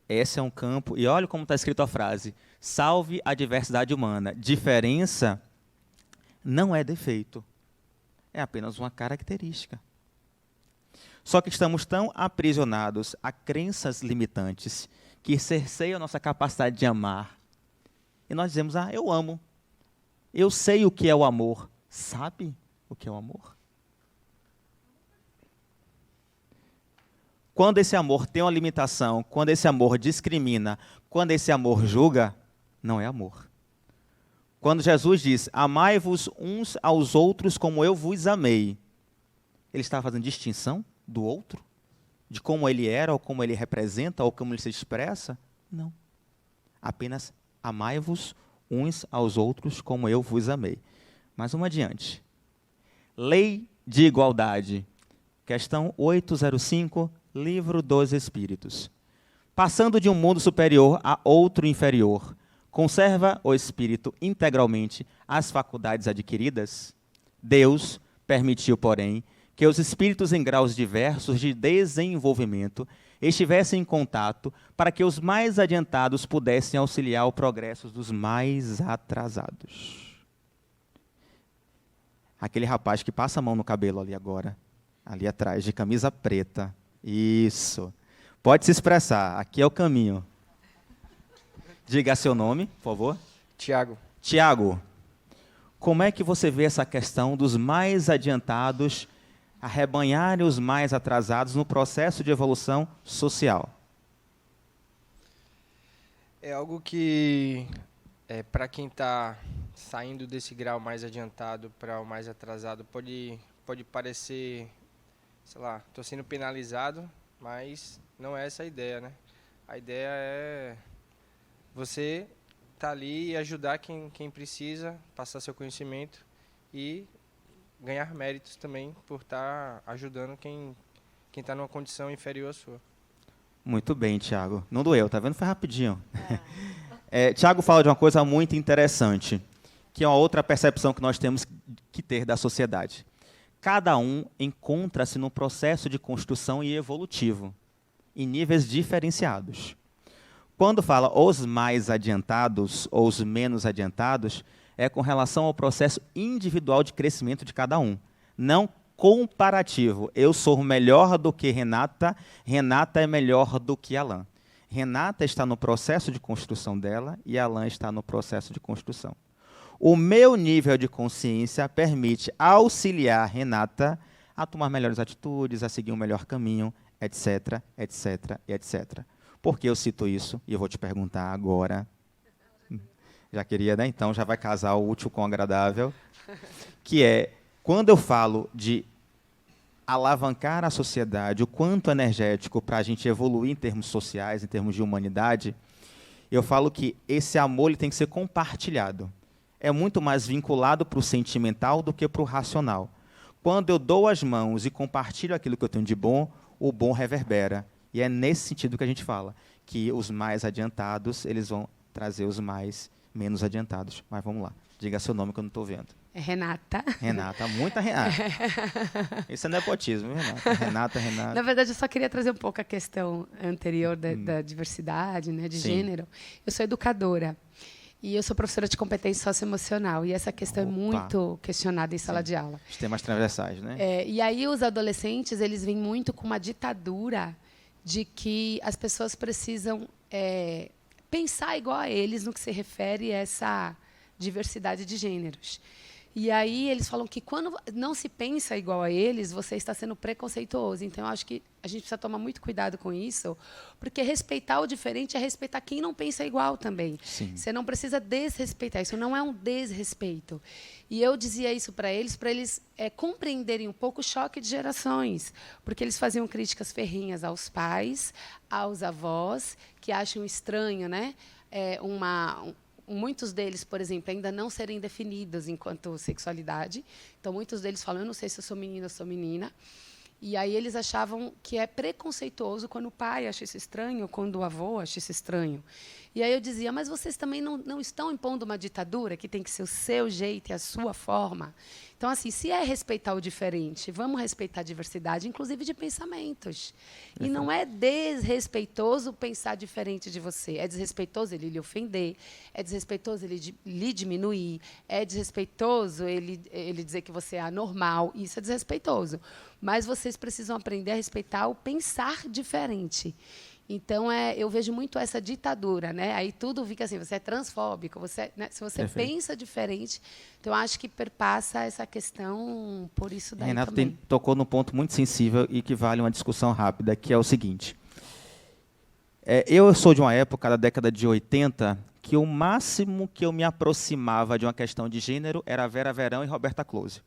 Esse é um campo, e olha como está escrito a frase, salve a diversidade humana. Diferença não é defeito, é apenas uma característica. Só que estamos tão aprisionados a crenças limitantes que cerceiam a nossa capacidade de amar. E nós dizemos, eu amo. Eu sei o que é o amor. Sabe o que é o amor? Quando esse amor tem uma limitação, quando esse amor discrimina, quando esse amor julga, não é amor. Quando Jesus diz, amai-vos uns aos outros como eu vos amei, ele estava fazendo distinção do outro? De como ele era, ou como ele representa, ou como ele se expressa? Não. Apenas amai-vos uns aos outros como eu vos amei. Mas vamos adiante. Lei de igualdade. Questão 805, Livro dos Espíritos. Passando de um mundo superior a outro inferior, conserva o espírito integralmente as faculdades adquiridas? Deus permitiu, porém, que os espíritos em graus diversos de desenvolvimento estivessem em contato para que os mais adiantados pudessem auxiliar o progresso dos mais atrasados. Aquele rapaz que passa a mão no cabelo ali agora, ali atrás, de camisa preta. Isso. Pode se expressar, aqui é o caminho. Diga seu nome, por favor. Tiago. Tiago, como é que você vê essa questão dos mais adiantados arrebanharem os mais atrasados no processo de evolução social? É algo que, para quem está saindo desse grau mais adiantado para o mais atrasado, pode parecer, sei lá, estou sendo penalizado, mas não é essa a ideia, né? A ideia é você estar ali e ajudar quem precisa, passar seu conhecimento e ganhar méritos também por estar ajudando quem está numa condição inferior à sua. Muito bem, Tiago. Não doeu, tá vendo? Foi rapidinho. Tiago fala de uma coisa muito interessante, que é uma outra percepção que nós temos que ter da sociedade. Cada um encontra-se num processo de construção e evolutivo, em níveis diferenciados. Quando fala os mais adiantados ou os menos adiantados, é com relação ao processo individual de crescimento de cada um, não comparativo. Eu sou melhor do que Renata, Renata é melhor do que Alain. Renata está no processo de construção dela e Alain está no processo de construção. O meu nível de consciência permite auxiliar Renata a tomar melhores atitudes, a seguir um melhor caminho, etc, etc, etc. Por que eu cito isso? E eu vou te perguntar agora. Já queria, né? Então já vai casar o útil com o agradável. Que é, quando eu falo de alavancar a sociedade, o quanto energético para a gente evoluir em termos sociais, em termos de humanidade, eu falo que esse amor ele tem que ser compartilhado. É muito mais vinculado para o sentimental do que para o racional. Quando eu dou as mãos e compartilho aquilo que eu tenho de bom, o bom reverbera. E é nesse sentido que a gente fala, que os mais adiantados eles vão trazer os menos adiantados. Mas vamos lá, diga seu nome que eu não estou vendo. É Renata. Renata, muita Renata. Isso é nepotismo, viu, Renata? Renata. Na verdade, eu só queria trazer um pouco a questão anterior da diversidade, né, de gênero. Eu sou educadora e eu sou professora de competência socioemocional. E essa questão é muito questionada em sala de aula. Os temas transversais, né? E aí os adolescentes eles vêm muito com uma ditadura de que as pessoas precisam pensar igual a eles no que se refere a essa diversidade de gêneros. E aí eles falam que quando não se pensa igual a eles, você está sendo preconceituoso. Então, eu acho que a gente precisa tomar muito cuidado com isso, porque respeitar o diferente é respeitar quem não pensa igual também. Sim. Você não precisa desrespeitar, isso não é um desrespeito. E eu dizia isso para eles compreenderem um pouco o choque de gerações, porque eles faziam críticas ferrenhas aos pais, aos avós, que acham estranho, né? Muitos deles, por exemplo, ainda não serem definidos enquanto sexualidade. Então, muitos deles falam, eu não sei se eu sou menina ou sou menina. E aí eles achavam que é preconceituoso quando o pai acha isso estranho, ou quando o avô acha isso estranho. E aí eu dizia, mas vocês também não estão impondo uma ditadura que tem que ser o seu jeito e a sua forma? Então, assim, se é respeitar o diferente, vamos respeitar a diversidade, inclusive de pensamentos. E não é desrespeitoso pensar diferente de você. É desrespeitoso ele lhe ofender, é desrespeitoso ele lhe diminuir, é desrespeitoso ele dizer que você é anormal. Isso é desrespeitoso. Mas vocês precisam aprender a respeitar o pensar diferente. Então, eu vejo muito essa ditadura, né? Aí tudo fica assim, você é transfóbico, né? Se você pensa diferente, então eu acho que perpassa essa questão por isso daí Renato também. Tocou num ponto muito sensível e que vale uma discussão rápida, que é o seguinte. Eu sou de uma época, da década de 80, que o máximo que eu me aproximava de uma questão de gênero era Vera Verão e Roberta Close.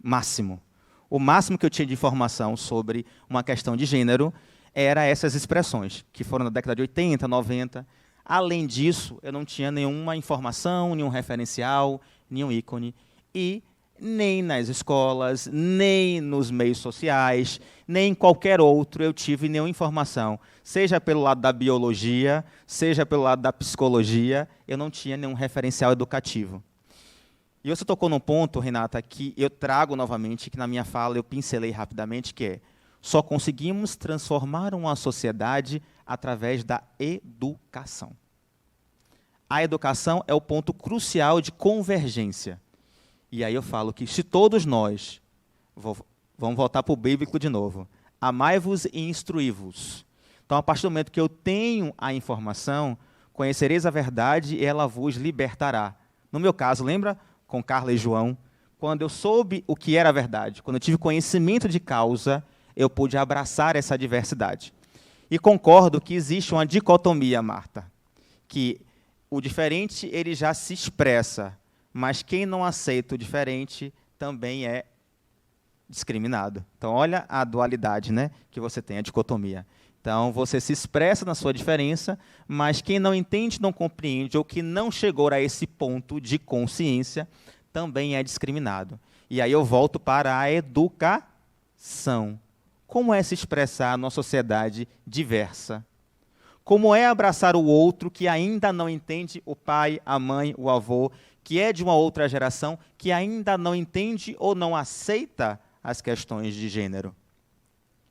Máximo. O máximo que eu tinha de informação sobre uma questão de gênero era essas expressões, que foram na década de 80, 90. Além disso, eu não tinha nenhuma informação, nenhum referencial, nenhum ícone. E nem nas escolas, nem nos meios sociais, nem em qualquer outro eu tive nenhuma informação. Seja pelo lado da biologia, seja pelo lado da psicologia, eu não tinha nenhum referencial educativo. E você tocou num ponto, Renata, que eu trago novamente, que na minha fala eu pincelei rapidamente, que é: só conseguimos transformar uma sociedade através da educação. A educação é o ponto crucial de convergência. E aí eu falo que se todos nós, vamos voltar para o bíblico de novo, amai-vos e instruí-vos. Então, a partir do momento que eu tenho a informação, conhecereis a verdade e ela vos libertará. No meu caso, lembra com Carla e João? Quando eu soube o que era a verdade, quando eu tive conhecimento de causa, eu pude abraçar essa diversidade. E concordo que existe uma dicotomia, Marta, que o diferente ele já se expressa, mas quem não aceita o diferente também é discriminado. Então, olha a dualidade, né, que você tem, a dicotomia. Então, você se expressa na sua diferença, mas quem não entende, não compreende, ou que não chegou a esse ponto de consciência, também é discriminado. E aí eu volto para a educação. Como é se expressar numa sociedade diversa? Como é abraçar o outro que ainda não entende o pai, a mãe, o avô, que é de uma outra geração, que ainda não entende ou não aceita as questões de gênero?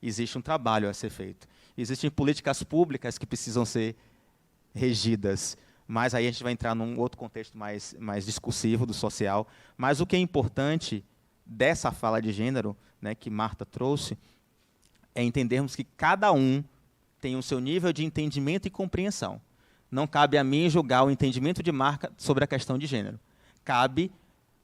Existe um trabalho a ser feito. Existem políticas públicas que precisam ser regidas, mas aí a gente vai entrar num outro contexto mais discursivo, do social. Mas o que é importante dessa fala de gênero, né, que Marta trouxe, é entendermos que cada um tem o seu nível de entendimento e compreensão. Não cabe a mim julgar o entendimento de Marta sobre a questão de gênero. Cabe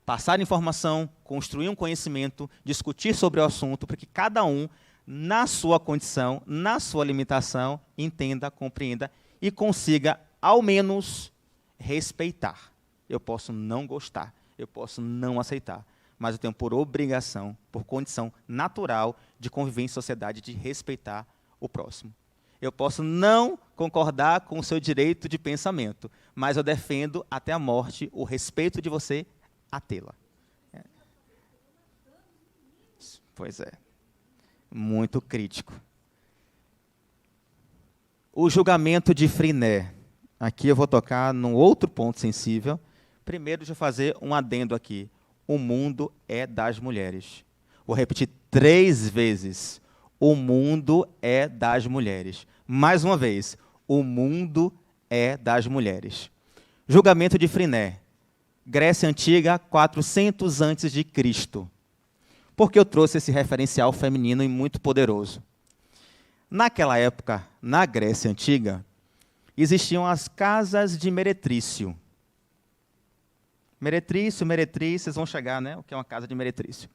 passar informação, construir um conhecimento, discutir sobre o assunto, para que cada um, na sua condição, na sua limitação, entenda, compreenda e consiga, ao menos, respeitar. Eu posso não gostar, eu posso não aceitar, mas eu tenho por obrigação, por condição natural de conviver em sociedade, de respeitar o próximo. Eu posso não concordar com o seu direito de pensamento, mas eu defendo até a morte o respeito de você a tê-la. Pois é. Muito crítico. O julgamento de Friné. Aqui eu vou tocar num outro ponto sensível. Primeiro, deixa eu fazer um adendo aqui. O mundo é das mulheres. Vou repetir 3 vezes. O mundo é das mulheres. Mais uma vez, o mundo é das mulheres. Julgamento de Friné. Grécia Antiga, 400 a.C. Por que eu trouxe esse referencial feminino e muito poderoso? Naquela época, na Grécia Antiga, existiam as casas de meretrício. Meretrício, vocês vão chegar, né? O que é uma casa de meretrício?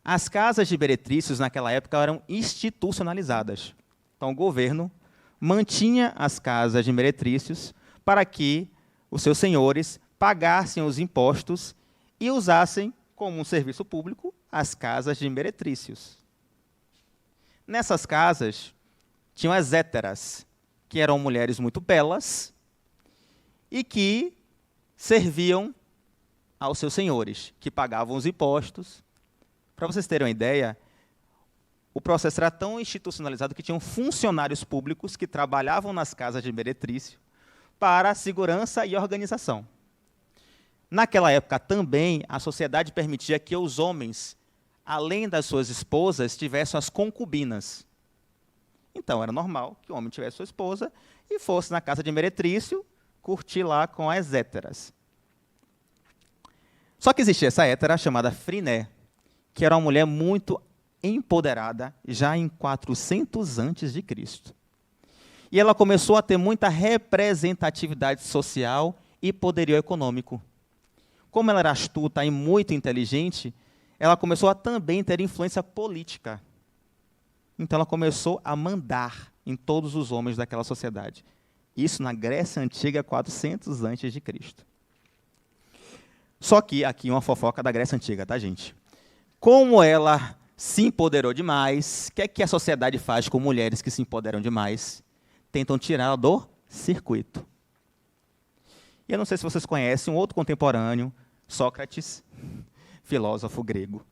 As casas de meretrícios, naquela época, eram institucionalizadas. Então, o governo mantinha as casas de meretrícios para que os seus senhores pagassem os impostos e usassem como um serviço público as casas de meretrícios. Nessas casas, tinham as héteras, que eram mulheres muito belas e que serviam aos seus senhores, que pagavam os impostos. Para vocês terem uma ideia, o processo era tão institucionalizado que tinham funcionários públicos que trabalhavam nas casas de meretrício para a segurança e organização. Naquela época também, a sociedade permitia que os homens, além das suas esposas, tivessem as concubinas. Então, era normal que o homem tivesse sua esposa e fosse na casa de meretrício curtir lá com as héteras. Só que existia essa hétera chamada Friné, que era uma mulher muito empoderada, já em 400 a.C. E ela começou a ter muita representatividade social e poderio econômico. Como ela era astuta e muito inteligente, ela começou a também ter influência política. Então, ela começou a mandar em todos os homens daquela sociedade. Isso na Grécia Antiga, 400 antes de Cristo. Só que aqui uma fofoca da Grécia Antiga, tá, gente? Como ela se empoderou demais, o que é que a sociedade faz com mulheres que se empoderam demais? Tentam tirá-la do circuito. E eu não sei se vocês conhecem um outro contemporâneo, Sócrates, filósofo grego.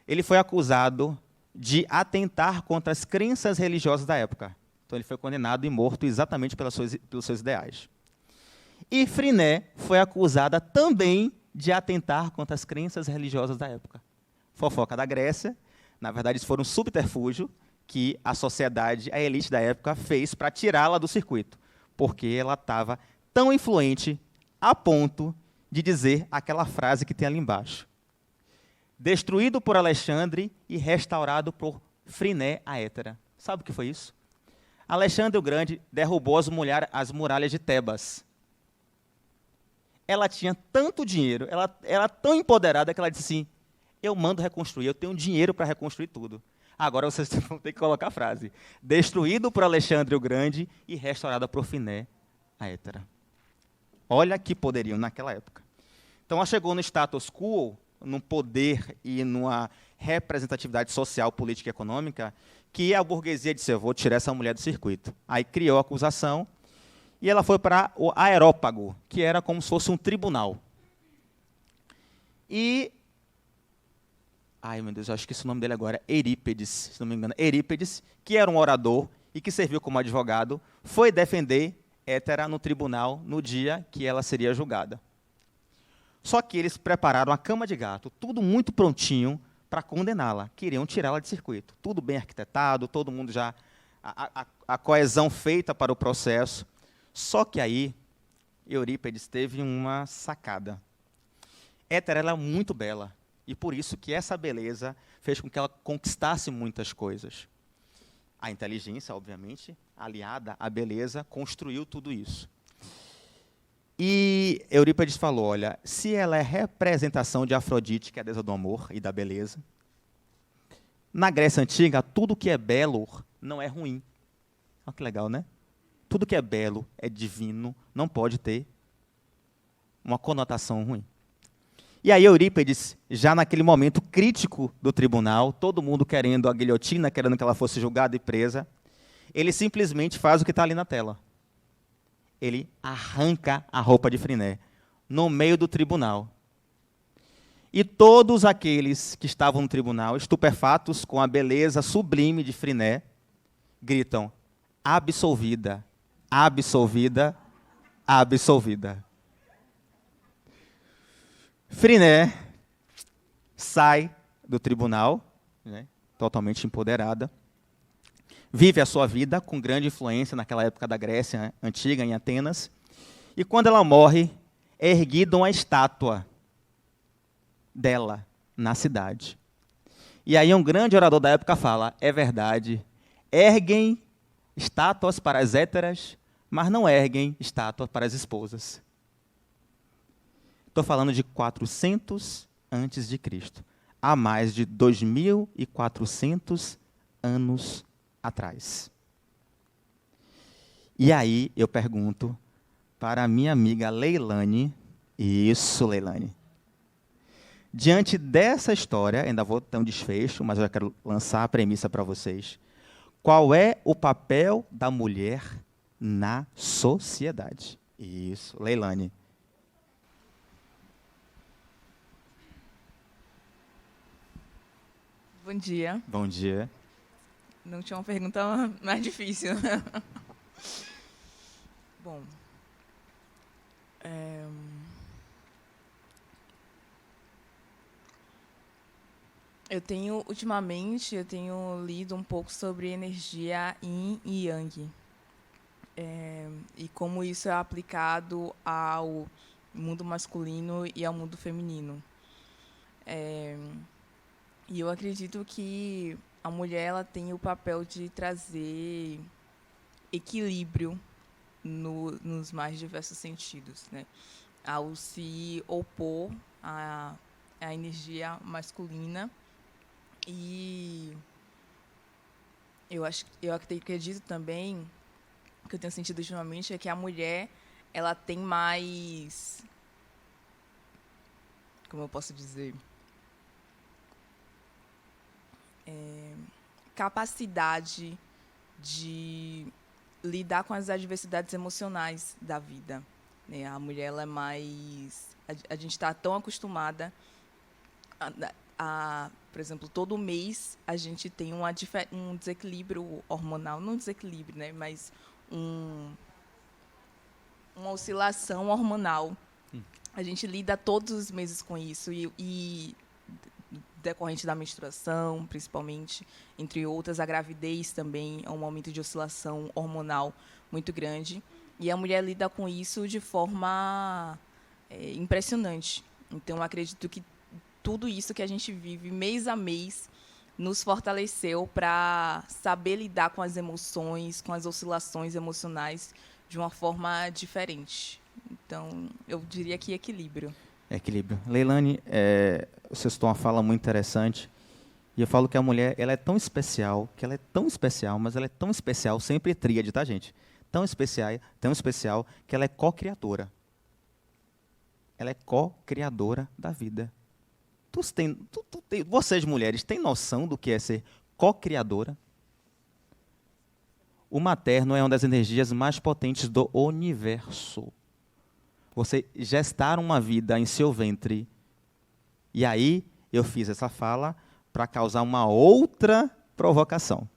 Ele foi acusado de atentar contra as crenças religiosas da época. Então, ele foi condenado e morto exatamente pelos seus ideais. E Friné foi acusada também de atentar contra as crenças religiosas da época. Fofoca da Grécia. Na verdade, isso foi um subterfúgio que a sociedade, a elite da época, fez para tirá-la do circuito, porque ela estava tão influente a ponto de dizer aquela frase que tem ali embaixo. Destruído por Alexandre e restaurado por Friné a Hétera. Sabe o que foi isso? Alexandre o Grande derrubou as muralhas de Tebas. Ela tinha tanto dinheiro, ela era tão empoderada que ela disse assim, eu mando reconstruir, eu tenho dinheiro para reconstruir tudo. Agora vocês vão ter que colocar a frase. Destruído por Alexandre o Grande e restaurada por Friné a Hétera. Olha que poderiam naquela época. Então, ela chegou no status quo, num poder e numa representatividade social, política e econômica, que a burguesia disse, eu vou tirar essa mulher do circuito. Aí criou a acusação e ela foi para o Aerópago, que era como se fosse um tribunal. E, ai meu Deus, eu acho que esse nome dele agora é Eurípides, se não me engano, Eurípides, que era um orador e que serviu como advogado, foi defender Hétera no tribunal no dia que ela seria julgada. Só que eles prepararam a cama de gato, tudo muito prontinho para condená-la. Queriam tirá-la de circuito. Tudo bem arquitetado, todo mundo já... A coesão feita para o processo. Só que aí, Eurípides teve uma sacada. Hétera era muito bela. E por isso que essa beleza fez com que ela conquistasse muitas coisas. A inteligência, obviamente, aliada à beleza, construiu tudo isso. E Eurípides falou, olha, se ela é representação de Afrodite, que é a deusa do amor e da beleza, na Grécia Antiga, tudo que é belo não é ruim. Olha que legal, né? Tudo que é belo, é divino, não pode ter uma conotação ruim. E aí Eurípides, já naquele momento crítico do tribunal, todo mundo querendo a guilhotina, querendo que ela fosse julgada e presa, ele simplesmente faz o que está ali na tela. Ele arranca a roupa de Friné no meio do tribunal. E todos aqueles que estavam no tribunal, estupefatos com a beleza sublime de Friné, gritam, absolvida, absolvida, absolvida. Friné sai do tribunal, né, totalmente empoderada, vive a sua vida com grande influência naquela época da Grécia, né, antiga, em Atenas, e quando ela morre, é erguida uma estátua dela na cidade. E aí um grande orador da época fala, é verdade, erguem estátuas para as héteras, mas não erguem estátuas para as esposas. Estou falando de 400 antes de Cristo, há mais de 2.400 anos atrás. E aí eu pergunto para a minha amiga Leilane, isso, Leilane, diante dessa história, ainda vou ter um desfecho, mas eu já quero lançar a premissa para vocês, qual é o papel da mulher na sociedade? Isso, Leilane. Bom dia. Bom dia. Não tinha uma pergunta mais difícil. Bom, ultimamente, eu tenho lido um pouco sobre energia Yin e Yang. E como isso é aplicado ao mundo masculino e ao mundo feminino. E eu acredito que a mulher ela tem o papel de trazer equilíbrio nos mais diversos sentidos, né? Ao se opor à energia masculina. E eu acredito também que eu tenho sentido ultimamente é que a mulher, ela tem mais, como eu posso dizer, capacidade de lidar com as adversidades emocionais da vida, né? A mulher, ela é mais... A gente está tão acostumada por exemplo, todo mês a gente tem um desequilíbrio hormonal, não desequilíbrio, né? Mas uma oscilação hormonal. A gente lida todos os meses com isso e decorrente da menstruação, principalmente, entre outras, a gravidez também é um momento de oscilação hormonal muito grande. E a mulher lida com isso de forma impressionante. Então, eu acredito que tudo isso que a gente vive mês a mês nos fortaleceu para saber lidar com as emoções, com as oscilações emocionais de uma forma diferente. Então, eu diria que equilíbrio. Equilíbrio. Leilane, você citou uma fala muito interessante, e eu falo que a mulher ela é tão especial, mas ela é tão especial, sempre tríade, tá, gente? Tão especial, que ela é co-criadora. Ela é co-criadora da vida. Vocês, mulheres, têm noção do que é ser co-criadora? O materno é uma das energias mais potentes do universo. Você gestar uma vida em seu ventre. E aí, eu fiz essa fala para causar uma outra provocação.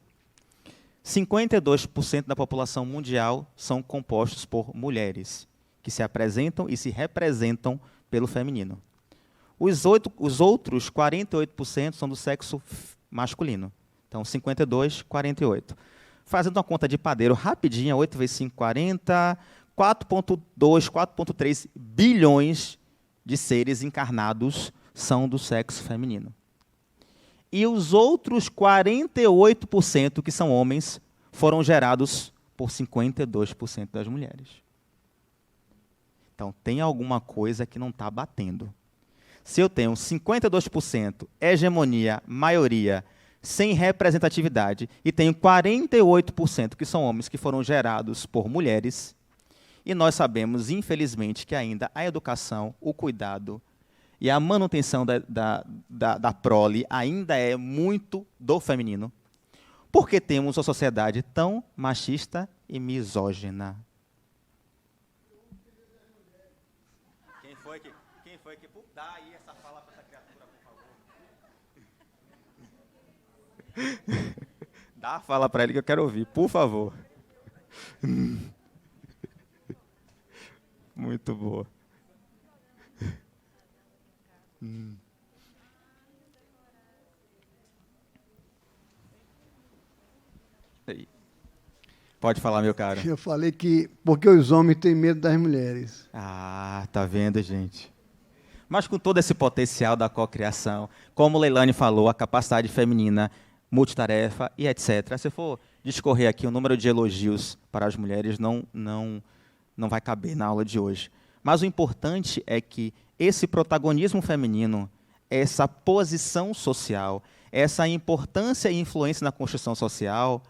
52% da população mundial são compostos por mulheres, que se apresentam e se representam pelo feminino. Os outros 48% são do sexo masculino. Então, 52, 48. Fazendo uma conta de padeiro rapidinha, 8 vezes 5, 40, 4,2, 4,3 bilhões de seres encarnados são do sexo feminino. E os outros 48%, que são homens, foram gerados por 52% das mulheres. Então, tem alguma coisa que não está batendo. Se eu tenho 52% hegemonia, maioria, sem representatividade, e tenho 48% que são homens que foram gerados por mulheres, e nós sabemos, infelizmente, que ainda a educação, o cuidado e a manutenção da prole ainda é muito do feminino, porque temos uma sociedade tão machista e misógina. Quem foi que dá aí essa fala para essa criatura, por favor? Dá a fala para ele que eu quero ouvir, por favor. Muito boa. Aí. Pode falar, meu caro. Eu falei que porque os homens têm medo das mulheres. Ah, tá vendo, gente? Mas com todo esse potencial da cocriação, como Leilane falou, a capacidade feminina, multitarefa e etc. Se for discorrer aqui o número de elogios para as mulheres, não vai caber na aula de hoje. Mas o importante é que esse protagonismo feminino, essa posição social, essa importância e influência na construção social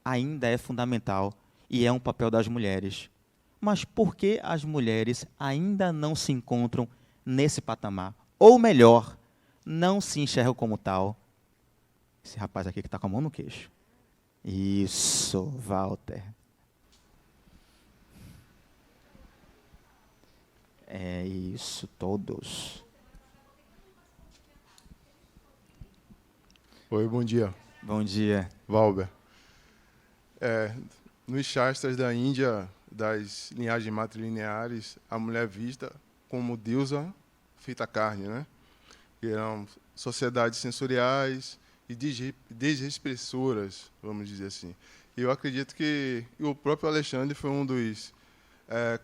ainda é fundamental e é um papel das mulheres. Mas por que as mulheres ainda não se encontram nesse patamar? Ou melhor, não se enxergam como tal? Esse rapaz aqui que está com a mão no queixo. Isso, Walter. É isso, todos. Oi, bom dia. Bom dia. Valber. Nos Shastras da Índia, das linhagens matrilineares, a mulher é vista como deusa feita carne, né? Que eram sociedades sensoriais e desrespressoras, vamos dizer assim. Eu acredito que o próprio Alexandre foi um dos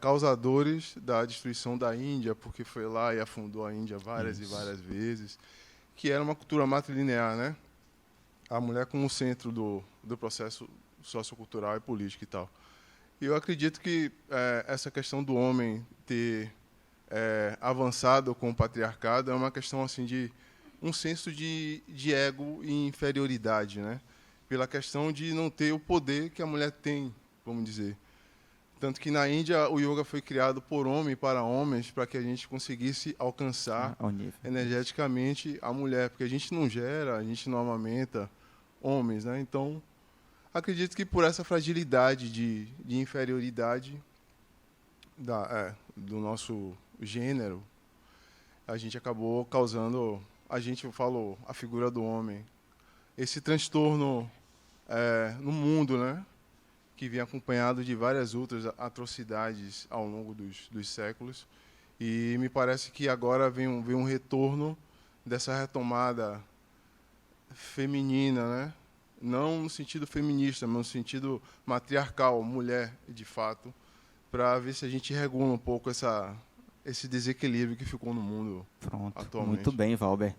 causadores da destruição da Índia, porque foi lá e afundou a Índia várias e várias vezes, que era uma cultura matrilinear, né? A mulher como centro do processo sociocultural e político e tal. E eu acredito que essa questão do homem ter avançado com o patriarcado é uma questão assim de um senso de ego e inferioridade, né? Pela questão de não ter o poder que a mulher tem, vamos dizer. Tanto que na Índia o yoga foi criado por homem para homens, para que a gente conseguisse alcançar energeticamente a mulher, porque a gente não gera, a gente não amamenta homens, né? Então, acredito que por essa fragilidade de inferioridade do nosso gênero, a gente acabou causando, a figura do homem, esse transtorno no mundo, né? Que vem acompanhado de várias outras atrocidades ao longo dos séculos. E me parece que agora vem um retorno dessa retomada feminina, né? Não no sentido feminista, mas no sentido matriarcal, mulher, de fato, para ver se a gente regula um pouco esse desequilíbrio que ficou no mundo atualmente. Muito bem, Valber.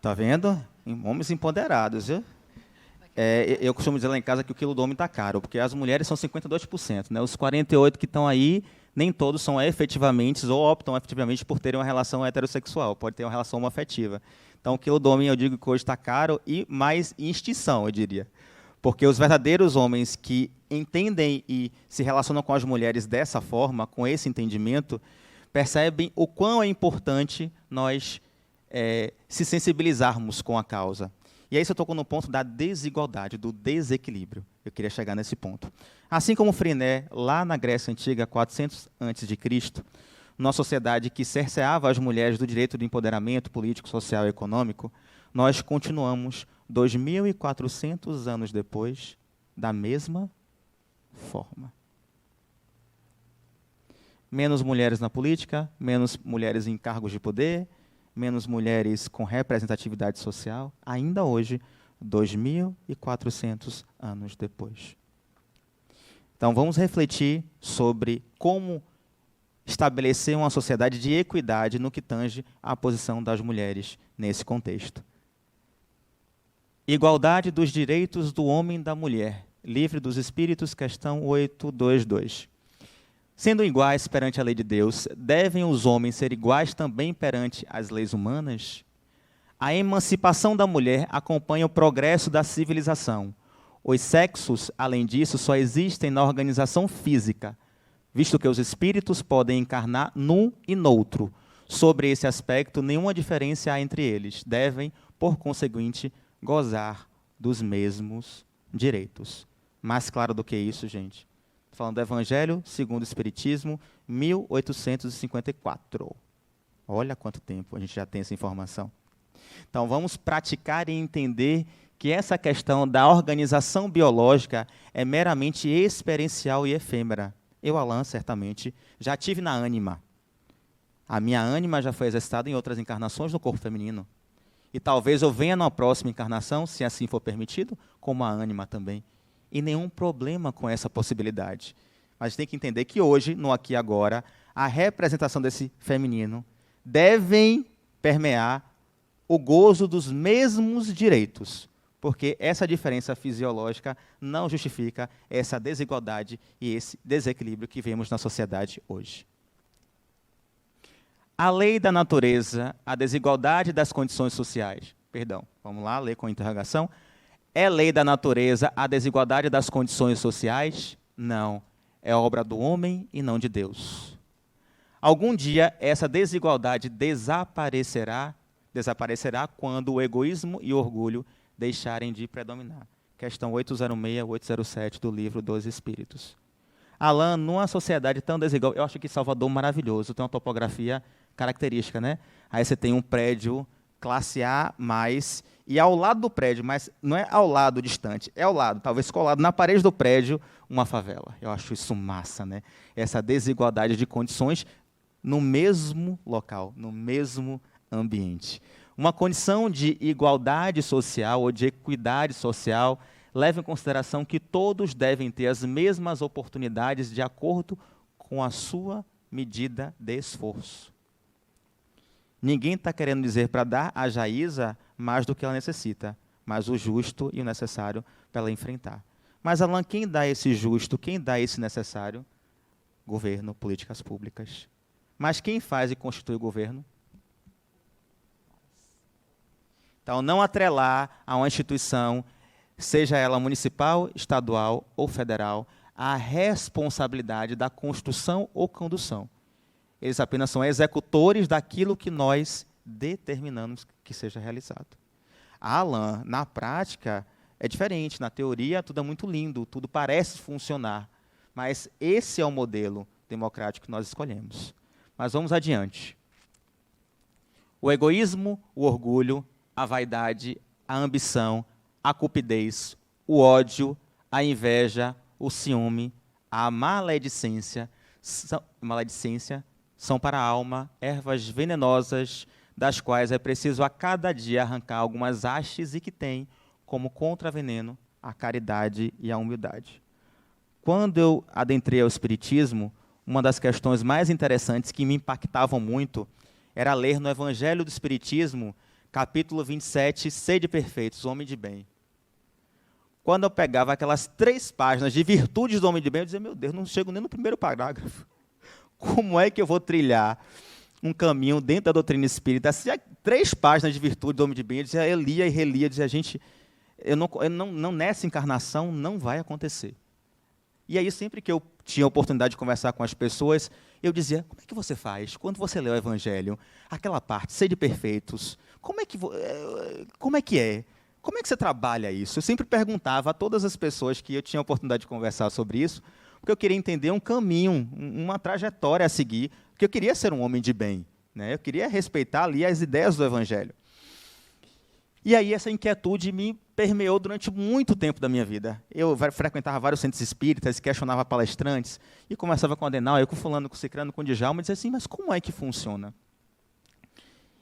Tá vendo? Homens empoderados, viu? Eu costumo dizer lá em casa que o quilo do homem está caro, porque as mulheres são 52%, né? Os 48% que estão aí, nem todos são efetivamente ou optam efetivamente por terem uma relação heterossexual, pode ter uma relação homoafetiva. Então, o quilo do homem, eu digo que hoje está caro e mais em extinção, eu diria. Porque os verdadeiros homens que entendem e se relacionam com as mulheres dessa forma, com esse entendimento, percebem o quão é importante nós se sensibilizarmos com a causa. E aí você tocou no ponto da desigualdade, do desequilíbrio. Eu queria chegar nesse ponto. Assim como Friné, lá na Grécia Antiga, 400 a.C., numa sociedade que cerceava as mulheres do direito de empoderamento político, social e econômico, nós continuamos 2.400 anos depois da mesma forma. Menos mulheres na política, menos mulheres em cargos de poder, menos mulheres com representatividade social, ainda hoje, 2.400 anos depois. Então, vamos refletir sobre como estabelecer uma sociedade de equidade no que tange à posição das mulheres nesse contexto. Igualdade dos direitos do homem e da mulher. Livre dos Espíritos, questão 822. Sendo iguais perante a lei de Deus, devem os homens ser iguais também perante as leis humanas? A emancipação da mulher acompanha o progresso da civilização. Os sexos, além disso, só existem na organização física, visto que os espíritos podem encarnar num e noutro. Sobre esse aspecto, nenhuma diferença há entre eles. Devem, por conseguinte, gozar dos mesmos direitos. Mais claro do que isso, gente. Falando do Evangelho segundo o Espiritismo, 1854. Olha quanto tempo a gente já tem essa informação. Então, vamos praticar e entender que essa questão da organização biológica é meramente experiencial e efêmera. Eu, Alan, certamente, já tive na ânima. A minha ânima já foi exercitada em outras encarnações no corpo feminino. E talvez eu venha numa próxima encarnação, se assim for permitido, como a ânima também. E nenhum problema com essa possibilidade. Mas tem que entender que hoje, no aqui e agora, a representação desse feminino devem permear o gozo dos mesmos direitos, porque essa diferença fisiológica não justifica essa desigualdade e esse desequilíbrio que vemos na sociedade hoje. A lei da natureza, a desigualdade das condições sociais. Perdão, vamos lá, ler com interrogação. É lei da natureza a desigualdade das condições sociais? Não. É obra do homem e não de Deus. Algum dia, essa desigualdade desaparecerá quando o egoísmo e o orgulho deixarem de predominar. Questão 806, 807 do livro dos Espíritos. Alan, numa sociedade tão desigual, eu acho que Salvador maravilhoso, tem uma topografia característica, né? Aí você tem um prédio classe A+, e ao lado do prédio, mas não é ao lado distante, é ao lado, talvez colado na parede do prédio, uma favela. Eu acho isso massa, né? Essa desigualdade de condições no mesmo local, no mesmo ambiente. Uma condição de igualdade social ou de equidade social leva em consideração que todos devem ter as mesmas oportunidades de acordo com a sua medida de esforço. Ninguém está querendo dizer para dar a Jaísa mais do que ela necessita, mas o justo e o necessário para ela enfrentar. Mas, Alan, quem dá esse justo, quem dá esse necessário? Governo, políticas públicas. Mas quem faz e constitui o governo? Então, não atrelar a uma instituição, seja ela municipal, estadual ou federal, a responsabilidade da construção ou condução. Eles apenas são executores daquilo que nós determinamos que seja realizado. Alain, na prática, é diferente. Na teoria, tudo é muito lindo, tudo parece funcionar. Mas esse é o modelo democrático que nós escolhemos. Mas vamos adiante. O egoísmo, o orgulho, a vaidade, a ambição, a cupidez, o ódio, a inveja, o ciúme, a maledicência são para a alma ervas venenosas, das quais é preciso a cada dia arrancar algumas hastes e que tem como contraveneno a caridade e a humildade. Quando eu adentrei ao Espiritismo, uma das questões mais interessantes que me impactavam muito era ler no Evangelho do Espiritismo, capítulo 27, Sede Perfeitos, Homem de Bem. Quando eu pegava aquelas 3 páginas de virtudes do homem de bem, eu dizia, meu Deus, não chego nem no primeiro parágrafo. Como é que eu vou trilhar um caminho dentro da doutrina espírita? Se há 3 páginas de virtude do homem de bem, eu lia e relia, dizia, gente, nessa encarnação não vai acontecer. E aí, sempre que eu tinha a oportunidade de conversar com as pessoas, eu dizia, como é que você faz? Quando você lê o Evangelho, aquela parte, sede perfeitos, como é que é? Como é que você trabalha isso? Eu sempre perguntava a todas as pessoas que eu tinha a oportunidade de conversar sobre isso, porque eu queria entender um caminho, uma trajetória a seguir, porque eu queria ser um homem de bem, né? Eu queria respeitar ali as ideias do Evangelho. E aí essa inquietude me permeou durante muito tempo da minha vida. Eu frequentava vários centros espíritas, questionava palestrantes, e conversava com o Adenauer, com fulano, com o cicrano, com o Djalma, e dizia assim, mas como é que funciona?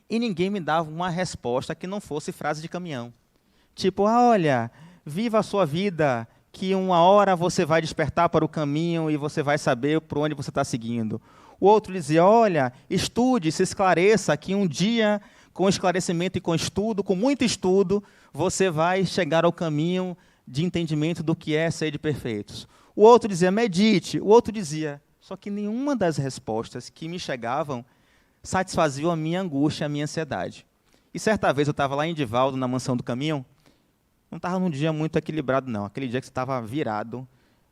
E ninguém me dava uma resposta que não fosse frase de caminhão. Tipo, olha, viva a sua vida, que uma hora você vai despertar para o caminho e você vai saber por onde você está seguindo. O outro dizia, olha, estude, se esclareça, que um dia, com esclarecimento e com estudo, com muito estudo, você vai chegar ao caminho de entendimento do que é ser de perfeitos. O outro dizia, medite. O outro dizia, só que nenhuma das respostas que me chegavam satisfazia a minha angústia, a minha ansiedade. E certa vez eu estava lá em Divaldo, na Mansão do Caminho, não estava num dia muito equilibrado, não. Aquele dia que você estava virado.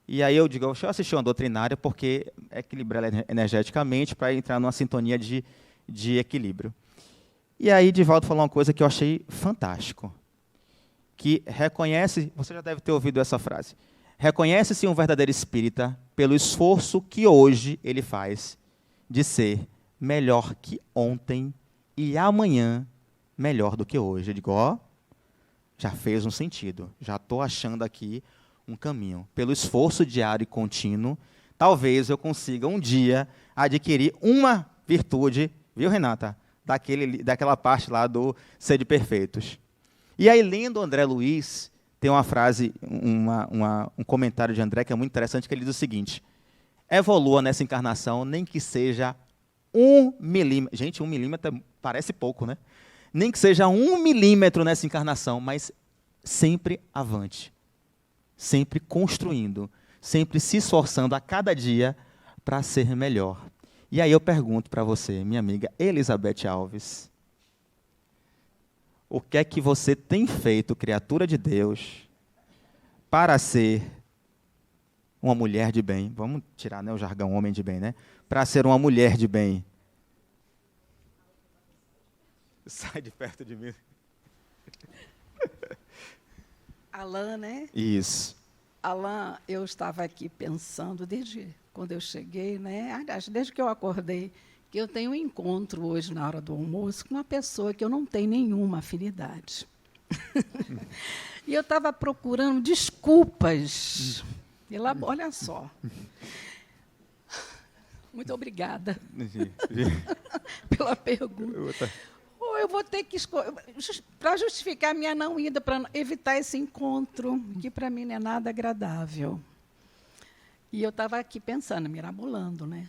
E aí eu digo, deixa eu assistir uma doutrinária, porque é equilibrar energeticamente para entrar numa sintonia de equilíbrio. E aí Divaldo falou uma coisa que eu achei fantástico, que reconhece, você já deve ter ouvido essa frase, reconhece-se um verdadeiro espírita pelo esforço que hoje ele faz de ser melhor que ontem e amanhã melhor do que hoje. Eu digo, já fez um sentido, já estou achando aqui um caminho. Pelo esforço diário e contínuo, talvez eu consiga um dia adquirir uma virtude, viu, Renata? Daquela parte lá do Sede Perfeitos. E aí, lendo André Luiz, tem uma frase, um comentário de André que é muito interessante, que ele diz o seguinte, evolua nessa encarnação, nem que seja 1 milímetro. Gente, 1 milímetro parece pouco, né? Nem que seja 1 milímetro nessa encarnação, mas sempre avante, sempre construindo, sempre se esforçando a cada dia para ser melhor. E aí eu pergunto para você, minha amiga Elizabeth Alves, o que é que você tem feito, criatura de Deus, para ser uma mulher de bem? Vamos tirar, né, o jargão homem de bem, né? Para ser uma mulher de bem. Sai de perto de mim. Alain, né? Isso. Alain, eu estava aqui pensando, desde quando eu cheguei, né? Aliás, desde que eu acordei, que eu tenho um encontro hoje, na hora do almoço, com uma pessoa que eu não tenho nenhuma afinidade. E eu estava procurando desculpas. E lá, olha só. Muito obrigada pela pergunta. Ou eu vou ter que escolher, para justificar minha não ida, para evitar esse encontro, que para mim não é nada agradável. E eu estava aqui pensando, mirabolando, né?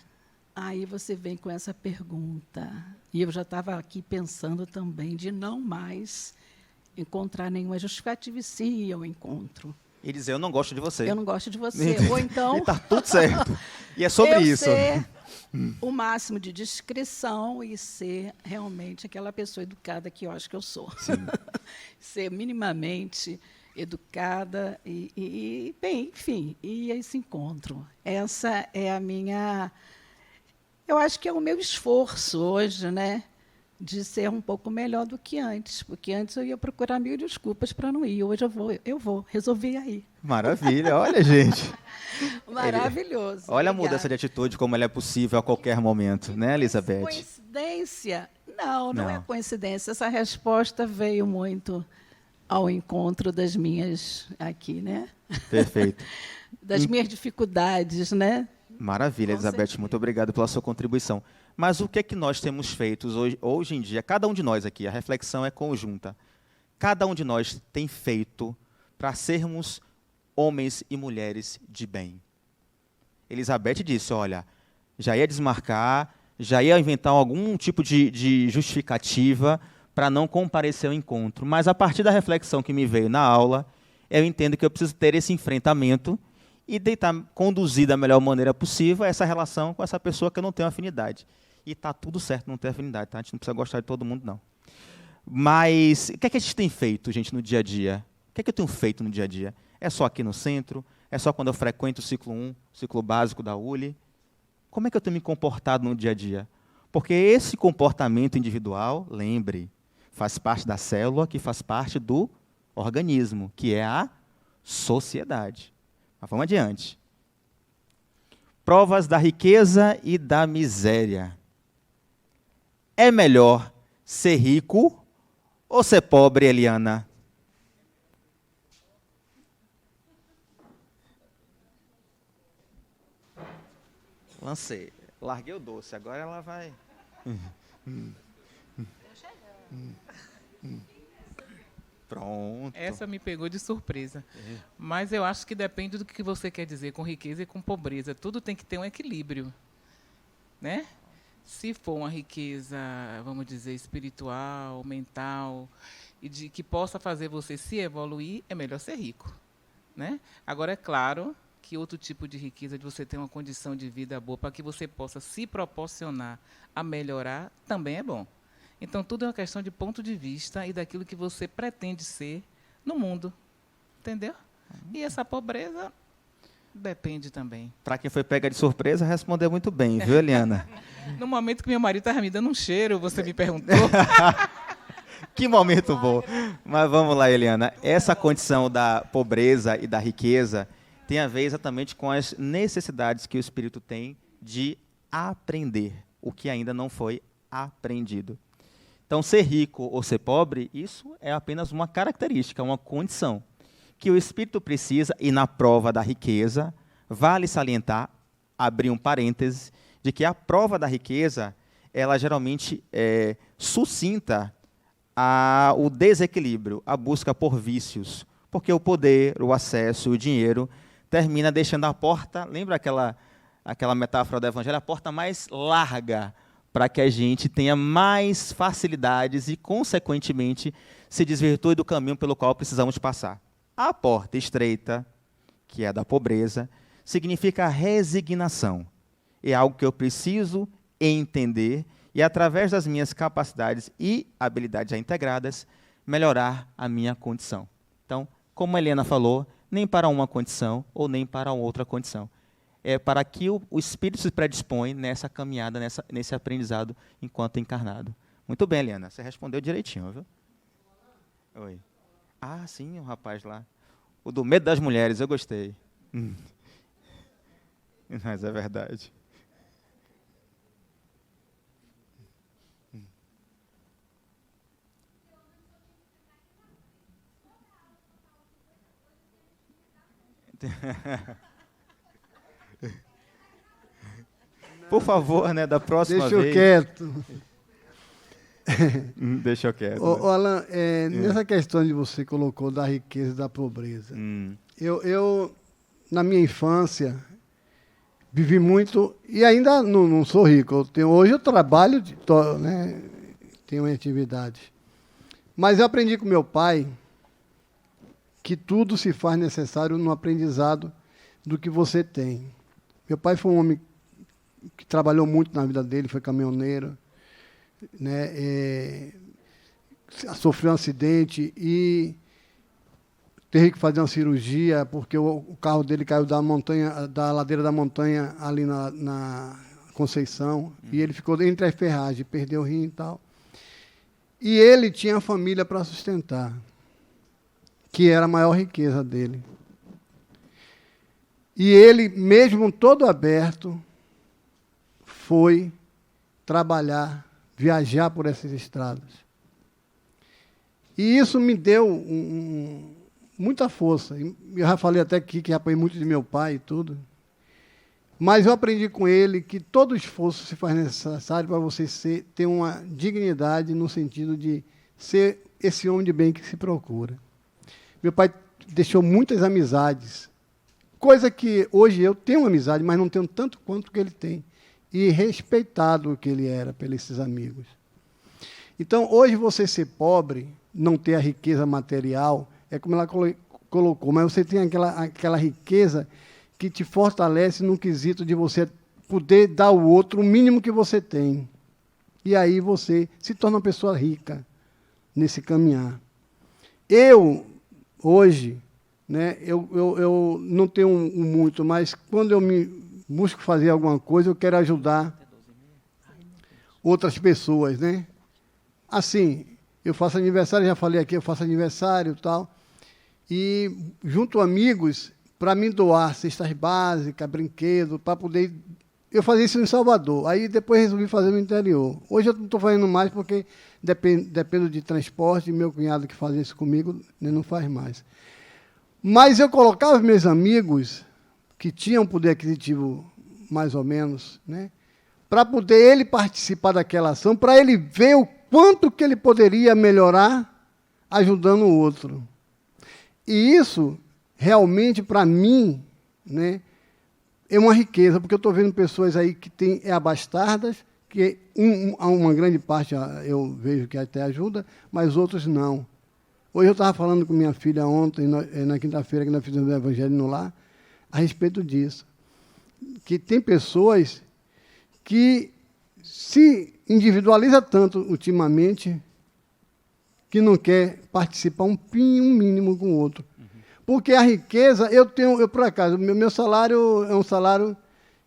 Aí você vem com essa pergunta. E eu já estava aqui pensando também de não mais encontrar nenhuma justificativa, e sim eu encontro. E dizer, eu não gosto de você. Eu não gosto de você. Ou então... Está tudo certo. E é sobre isso. Ser o máximo de discrição e ser realmente aquela pessoa educada que eu acho que eu sou. Ser minimamente educada bem, enfim, e esse encontro. Essa é a minha... Eu acho que é o meu esforço hoje, né, de ser um pouco melhor do que antes, porque antes eu ia procurar mil desculpas para não ir. Hoje eu vou, resolvi aí. Maravilha, olha, gente. Maravilhoso. Olha a Obrigada. mudança de atitude, como ela é possível a qualquer momento, né, Elizabeth? Coincidência? Não é coincidência. Essa resposta veio muito ao encontro das minhas aqui, né? Perfeito. Das minhas dificuldades, né? Maravilha, Elizabeth, muito obrigado pela sua contribuição. Mas o que é que nós temos feito hoje em dia? Cada um de nós aqui, a reflexão é conjunta. Cada um de nós tem feito para sermos homens e mulheres de bem. Elizabeth disse, olha, já ia desmarcar, já ia inventar algum tipo de justificativa para não comparecer ao encontro. Mas, a partir da reflexão que me veio na aula, eu entendo que eu preciso ter esse enfrentamento e tentar conduzir da melhor maneira possível essa relação com essa pessoa que eu não tenho afinidade. E está tudo certo não ter afinidade, tá? A gente não precisa gostar de todo mundo, não. Mas o que é que a gente tem feito, gente, no dia a dia? O que é que eu tenho feito no dia a dia? É só aqui no centro? É só quando eu frequento o ciclo 1, ciclo básico da ULI? Como é que eu tenho me comportado no dia a dia? Porque esse comportamento individual, lembre, faz parte da célula, que faz parte do organismo, que é a sociedade. Mas vamos adiante. Provas da riqueza e da miséria. É melhor ser rico ou ser pobre, Eliana? Lancei. Larguei o doce, agora ela vai... Pronto. Essa me pegou de surpresa. Mas eu acho que depende do que você quer dizer com riqueza e com pobreza. Tudo tem que ter um equilíbrio, né? Se for uma riqueza, vamos dizer, espiritual, mental, e de que possa fazer você se evoluir, é melhor ser rico, né? Agora, é claro que outro tipo de riqueza, de você ter uma condição de vida boa, para que você possa se proporcionar a melhorar, também é bom. Então, tudo é uma questão de ponto de vista e daquilo que você pretende ser no mundo. Entendeu? E essa pobreza depende também. Para quem foi pega de surpresa, respondeu muito bem, viu, Eliana? No momento que meu marido estava me dando um cheiro, você me perguntou. Que momento bom. Mas vamos lá, Eliana. Essa condição da pobreza e da riqueza tem a ver exatamente com as necessidades que o espírito tem de aprender o que ainda não foi aprendido. Então, ser rico ou ser pobre, isso é apenas uma característica, uma condição que o espírito precisa, e na prova da riqueza, vale salientar, abrir um parêntese, de que a prova da riqueza, ela geralmente sucinta o desequilíbrio, a busca por vícios, porque o poder, o acesso, o dinheiro, termina deixando a porta, lembra aquela metáfora do Evangelho, a porta mais larga, para que a gente tenha mais facilidades e, consequentemente, se desvirtue do caminho pelo qual precisamos passar. A porta estreita, que é a da pobreza, significa resignação. É algo que eu preciso entender e, através das minhas capacidades e habilidades já integradas, melhorar a minha condição. Então, como a Helena falou, nem para uma condição ou nem para outra condição. É para que o espírito se predispõe nessa caminhada, nesse aprendizado enquanto encarnado. Muito bem, Eliana, você respondeu direitinho, viu? Oi. Ah, sim, o rapaz lá. O do medo das mulheres, eu gostei. Mas é verdade. Por favor, né, da próxima vez. Deixa eu quieto. Deixa eu quieto. Ô, Alan, nessa questão que você colocou da riqueza e da pobreza, eu, na minha infância, vivi muito, e ainda não sou rico. Hoje eu trabalho, né, tenho uma atividade. Mas eu aprendi com meu pai que tudo se faz necessário no aprendizado do que você tem. Meu pai foi um homem que trabalhou muito na vida dele, foi caminhoneiro, né, sofreu um acidente e teve que fazer uma cirurgia porque o carro dele caiu da ladeira da montanha ali na Conceição, e ele ficou entre as ferragens, perdeu o rim e tal. E ele tinha a família para sustentar, que era a maior riqueza dele. E ele, mesmo todo aberto, foi trabalhar, viajar por essas estradas. E isso me deu muita força. Eu já falei até aqui que apanhei muito de meu pai e tudo. Mas eu aprendi com ele que todo esforço se faz necessário para você ter uma dignidade no sentido de ser esse homem de bem que se procura. Meu pai deixou muitas amizades, coisa que hoje eu tenho uma amizade, mas não tenho tanto quanto que ele tem. E respeitado o que ele era pelos esses amigos. Então, hoje você ser pobre, não ter a riqueza material, é como ela colocou, mas você tem aquela riqueza que te fortalece no quesito de você poder dar ao outro o mínimo que você tem. E aí você se torna uma pessoa rica nesse caminhar. Eu, hoje, né, eu não tenho muito, mas quando eu busco fazer alguma coisa, eu quero ajudar outras pessoas, né? Assim, eu faço aniversário, já falei aqui, eu faço aniversário e tal, e junto amigos para me doar cestas básicas, brinquedos, para poder... Eu fazia isso em Salvador, aí depois resolvi fazer no interior. Hoje eu não estou fazendo mais porque dependo de transporte, e meu cunhado que fazia isso comigo não faz mais. Mas eu colocava meus amigos, que tinham poder aquisitivo mais ou menos, né, para poder ele participar daquela ação, para ele ver o quanto que ele poderia melhorar ajudando o outro. E isso, realmente, para mim, né, é uma riqueza, porque eu estou vendo pessoas aí que têm abastadas, que uma grande parte eu vejo que até ajuda, mas outros não. Hoje eu estava falando com minha filha ontem, na quinta-feira, que nós fizemos o Evangelho no Lar, a respeito disso. Que tem pessoas que se individualiza tanto ultimamente que não quer participar um mínimo com o outro. Porque a riqueza, eu por acaso, meu salário é um salário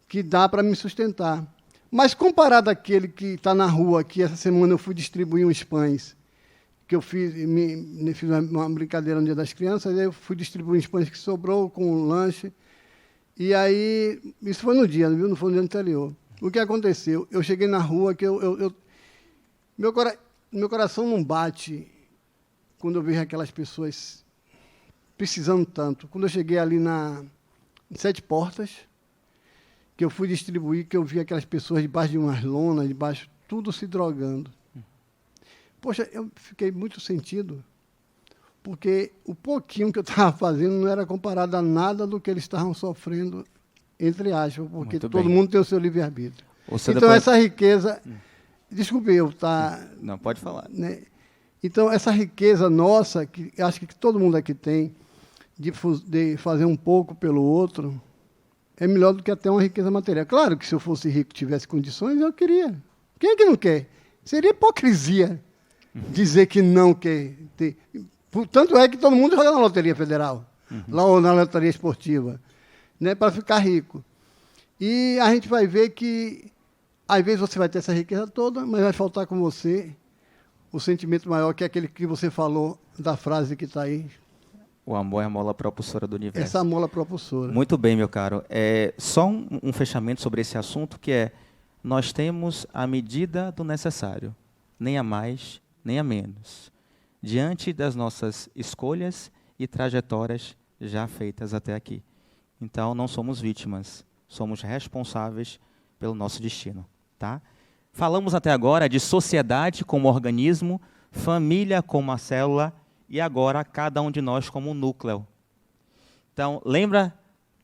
que dá para me sustentar. Mas comparado àquele que está na rua, que essa semana eu fui distribuir uns pães, que eu fiz uma brincadeira no Dia das Crianças, aí eu fui distribuir uns pães que sobrou com o lanche. E aí, isso foi no dia, viu? Não foi no dia anterior. O que aconteceu? Eu cheguei na rua, que meu coração não bate quando eu vejo aquelas pessoas precisando tanto. Quando eu cheguei ali em 7 Portas, que eu fui distribuir, que eu vi aquelas pessoas debaixo de umas lonas, debaixo, tudo se drogando. Poxa, eu fiquei muito sentido, porque o pouquinho que eu estava fazendo não era comparado a nada do que eles estavam sofrendo, entre aspas, porque todo mundo tem o seu livre-arbítrio. Então, depois... essa riqueza... Desculpe eu estar... Não, pode falar. Né? Então, essa riqueza nossa, que acho que todo mundo aqui tem, de fazer um pouco pelo outro, é melhor do que até uma riqueza material. Claro que se eu fosse rico e tivesse condições, eu queria. Quem é que não quer? Seria hipocrisia dizer que não quer ter. Tanto é que todo mundo joga na Loteria Federal, lá ou na Loteria Esportiva, né, para ficar rico. E a gente vai ver que, às vezes, você vai ter essa riqueza toda, mas vai faltar com você o sentimento maior, que é aquele que você falou da frase que está aí. O amor é a mola propulsora do universo. Essa mola propulsora. Muito bem, meu caro. Só um fechamento sobre esse assunto, que é: nós temos a medida do necessário, nem a mais, nem a menos, diante das nossas escolhas e trajetórias já feitas até aqui. Então, não somos vítimas, somos responsáveis pelo nosso destino. Tá? Falamos até agora de sociedade como organismo, família como a célula, e agora cada um de nós como um núcleo. Então, lembra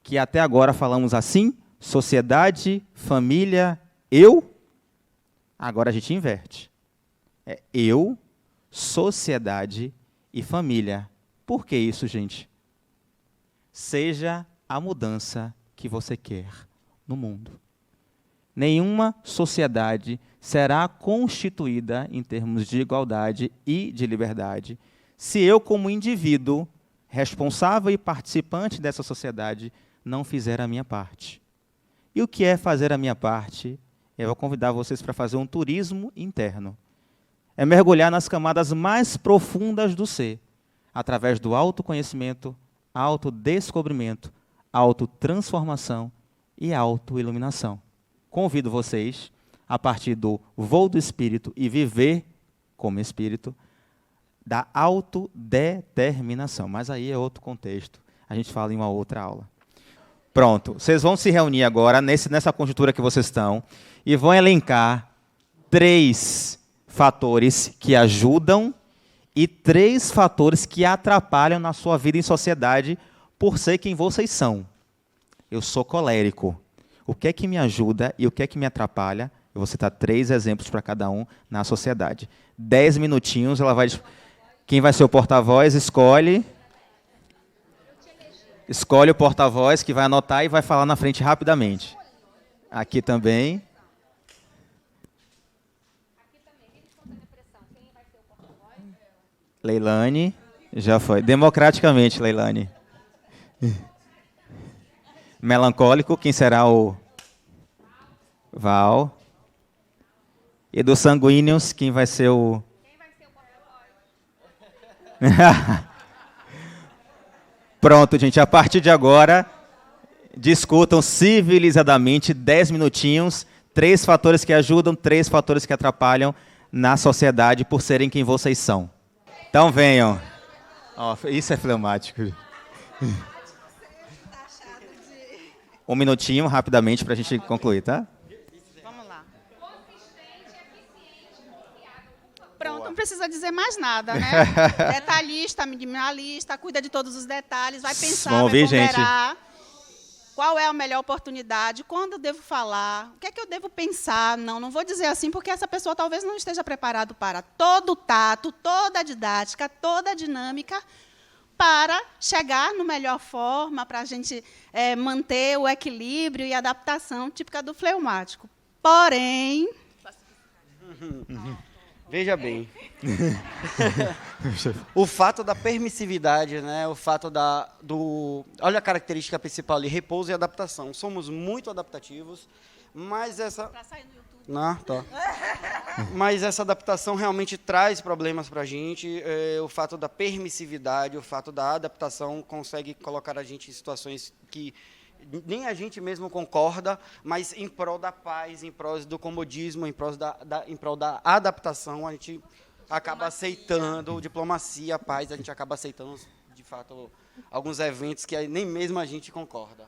que até agora falamos assim? Sociedade, família, eu. Agora a gente inverte. É eu, sociedade e família. Por que isso, gente? Seja a mudança que você quer no mundo. Nenhuma sociedade será constituída em termos de igualdade e de liberdade se eu, como indivíduo, responsável e participante dessa sociedade, não fizer a minha parte. E o que é fazer a minha parte? Eu vou convidar vocês para fazer um turismo interno. É mergulhar nas camadas mais profundas do ser, através do autoconhecimento, autodescobrimento, autotransformação e autoiluminação. Convido vocês, a partir do voo do espírito e viver como espírito, da autodeterminação. Mas aí é outro contexto. A gente fala em uma outra aula. Pronto. Vocês vão se reunir agora, nessa conjuntura que vocês estão, e vão elencar 3 fatores que ajudam e 3 fatores que atrapalham na sua vida em sociedade por ser quem vocês são. Eu sou colérico. O que é que me ajuda e o que é que me atrapalha? Eu vou citar 3 exemplos para cada um na sociedade. 10 minutinhos, ela vai... Quem vai ser o porta-voz, escolhe o porta-voz que vai anotar e vai falar na frente rapidamente. Aqui também. Leilane, já foi. Democraticamente, Leilane. Melancólico, quem será o Val? E dos sanguíneos, quem vai ser o... Pronto, gente. A partir de agora, discutam civilizadamente 10 minutinhos, 3 fatores que ajudam, 3 fatores que atrapalham na sociedade por serem quem vocês são. Então venham. Oh, isso é fleumático. 1 minutinho, rapidamente, para a gente concluir, tá? Pronto, não precisa dizer mais nada, né? Detalhista, minimalista, cuida de todos os detalhes, vai pensar, vai ponderar. Qual é a melhor oportunidade? Quando eu devo falar? O que é que eu devo pensar? Não vou dizer assim, porque essa pessoa talvez não esteja preparada para todo o tato, toda a didática, toda a dinâmica, para chegar no melhor forma, para a gente manter o equilíbrio e a adaptação típica do fleumático. Porém... Veja bem, o fato da permissividade, né, o fato olha a característica principal ali, repouso e adaptação. Somos muito adaptativos, mas essa... Pra sair no YouTube. Não, tá. Mas essa adaptação realmente traz problemas para a gente. O fato da permissividade, o fato da adaptação consegue colocar a gente em situações que nem a gente mesmo concorda, mas em prol da paz, em prol do comodismo, em prol da adaptação, a gente acaba aceitando diplomacia, paz, a gente acaba aceitando, de fato, alguns eventos que nem mesmo a gente concorda.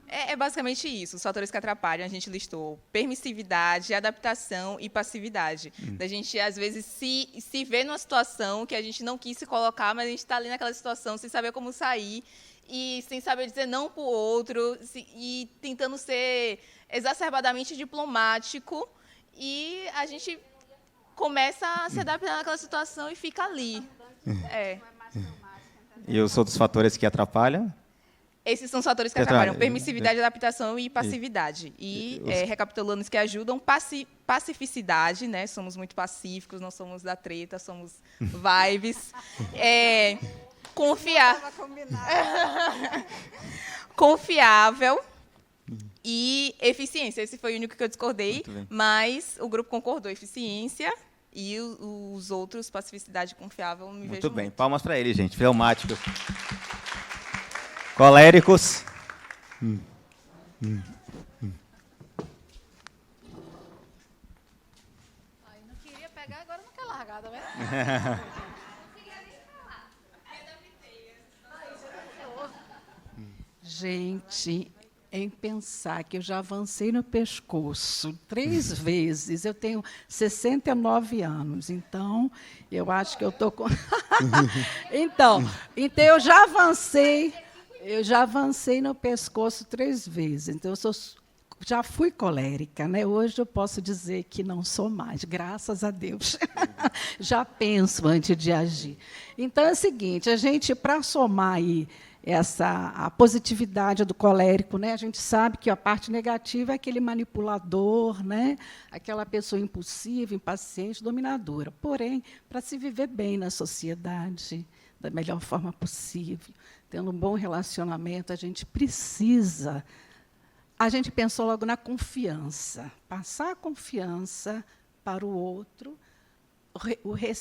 É basicamente isso, os fatores que atrapalham, a gente listou permissividade, adaptação e passividade. Da gente, às vezes, se ver numa situação que a gente não quis se colocar, mas a gente está ali naquela situação sem saber como sair, e sem saber dizer não para o outro, e tentando ser exacerbadamente diplomático, e a gente começa a se adaptar naquela situação e fica ali. E os outros fatores que atrapalham? Esses são os fatores que atrapalham: permissividade, adaptação e passividade. E, recapitulando os que ajudam, pacificidade, né? Somos muito pacíficos, não somos da treta, somos vibes. Confiável e eficiência. Esse foi o único que eu discordei, mas o grupo concordou. Eficiência e os outros, pacificidade e confiável, me vejo muito bem. Palmas para ele, gente. Fleumáticos. Coléricos. Não queria pegar, agora não quer largada, né? Gente, em pensar que eu já avancei no pescoço 3 vezes, eu tenho 69 anos, então eu acho que eu estou com... então eu já avancei no pescoço 3 vezes, então já fui colérica, né? Hoje eu posso dizer que não sou mais, graças a Deus. Já penso antes de agir. Então é o seguinte, a gente, para somar aí a positividade do colérico, né? A gente sabe que a parte negativa é aquele manipulador, né? Aquela pessoa impulsiva, impaciente, dominadora. Porém, para se viver bem na sociedade, da melhor forma possível, tendo um bom relacionamento, a gente precisa. A gente pensou logo na confiança, passar a confiança para o outro.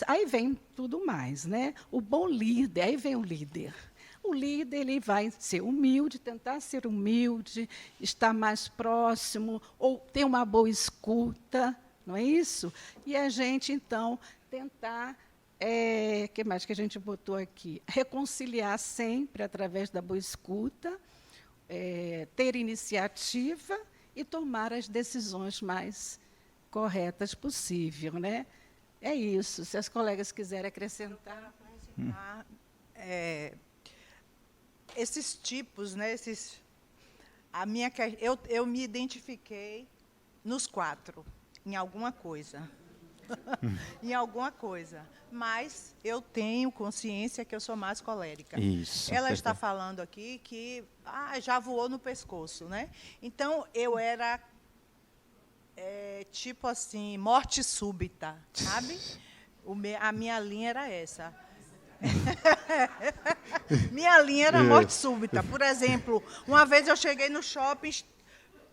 Aí vem tudo mais, né? O bom líder, aí vem o líder. O líder ele vai ser humilde, tentar ser humilde, estar mais próximo, ou ter uma boa escuta, não é isso? E a gente, então, tentar, o que mais que a gente botou aqui? Reconciliar sempre através da boa escuta, ter iniciativa e tomar as decisões mais corretas possível, né? É isso. Se as colegas quiserem acrescentar. Esses tipos, né? Eu me identifiquei nos 4, em alguma coisa. Em alguma coisa. Mas eu tenho consciência que eu sou mais colérica. Isso. Ela está falando aqui que já voou no pescoço, né? Então, eu era tipo assim, morte súbita, sabe? A minha linha era essa. Minha linha era morte súbita. Por exemplo, uma vez eu cheguei no shopping,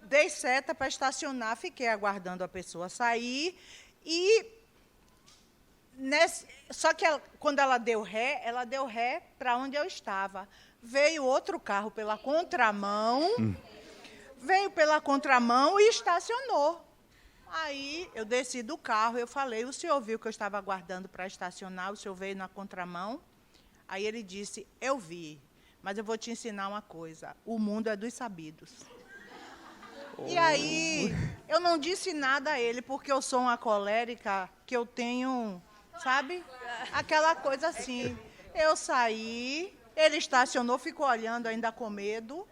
dei seta para estacionar, fiquei aguardando a pessoa sair e só que quando ela deu ré para onde eu estava. Veio outro carro pela contramão, e estacionou. Aí eu desci do carro, eu falei, o senhor viu que eu estava aguardando para estacionar, o senhor veio na contramão? Aí ele disse, eu vi, mas eu vou te ensinar uma coisa, o mundo é dos sabidos. E aí, eu não disse nada a ele, porque eu sou uma colérica, que eu tenho, sabe, aquela coisa assim. Eu saí, ele estacionou, ficou olhando ainda com medo,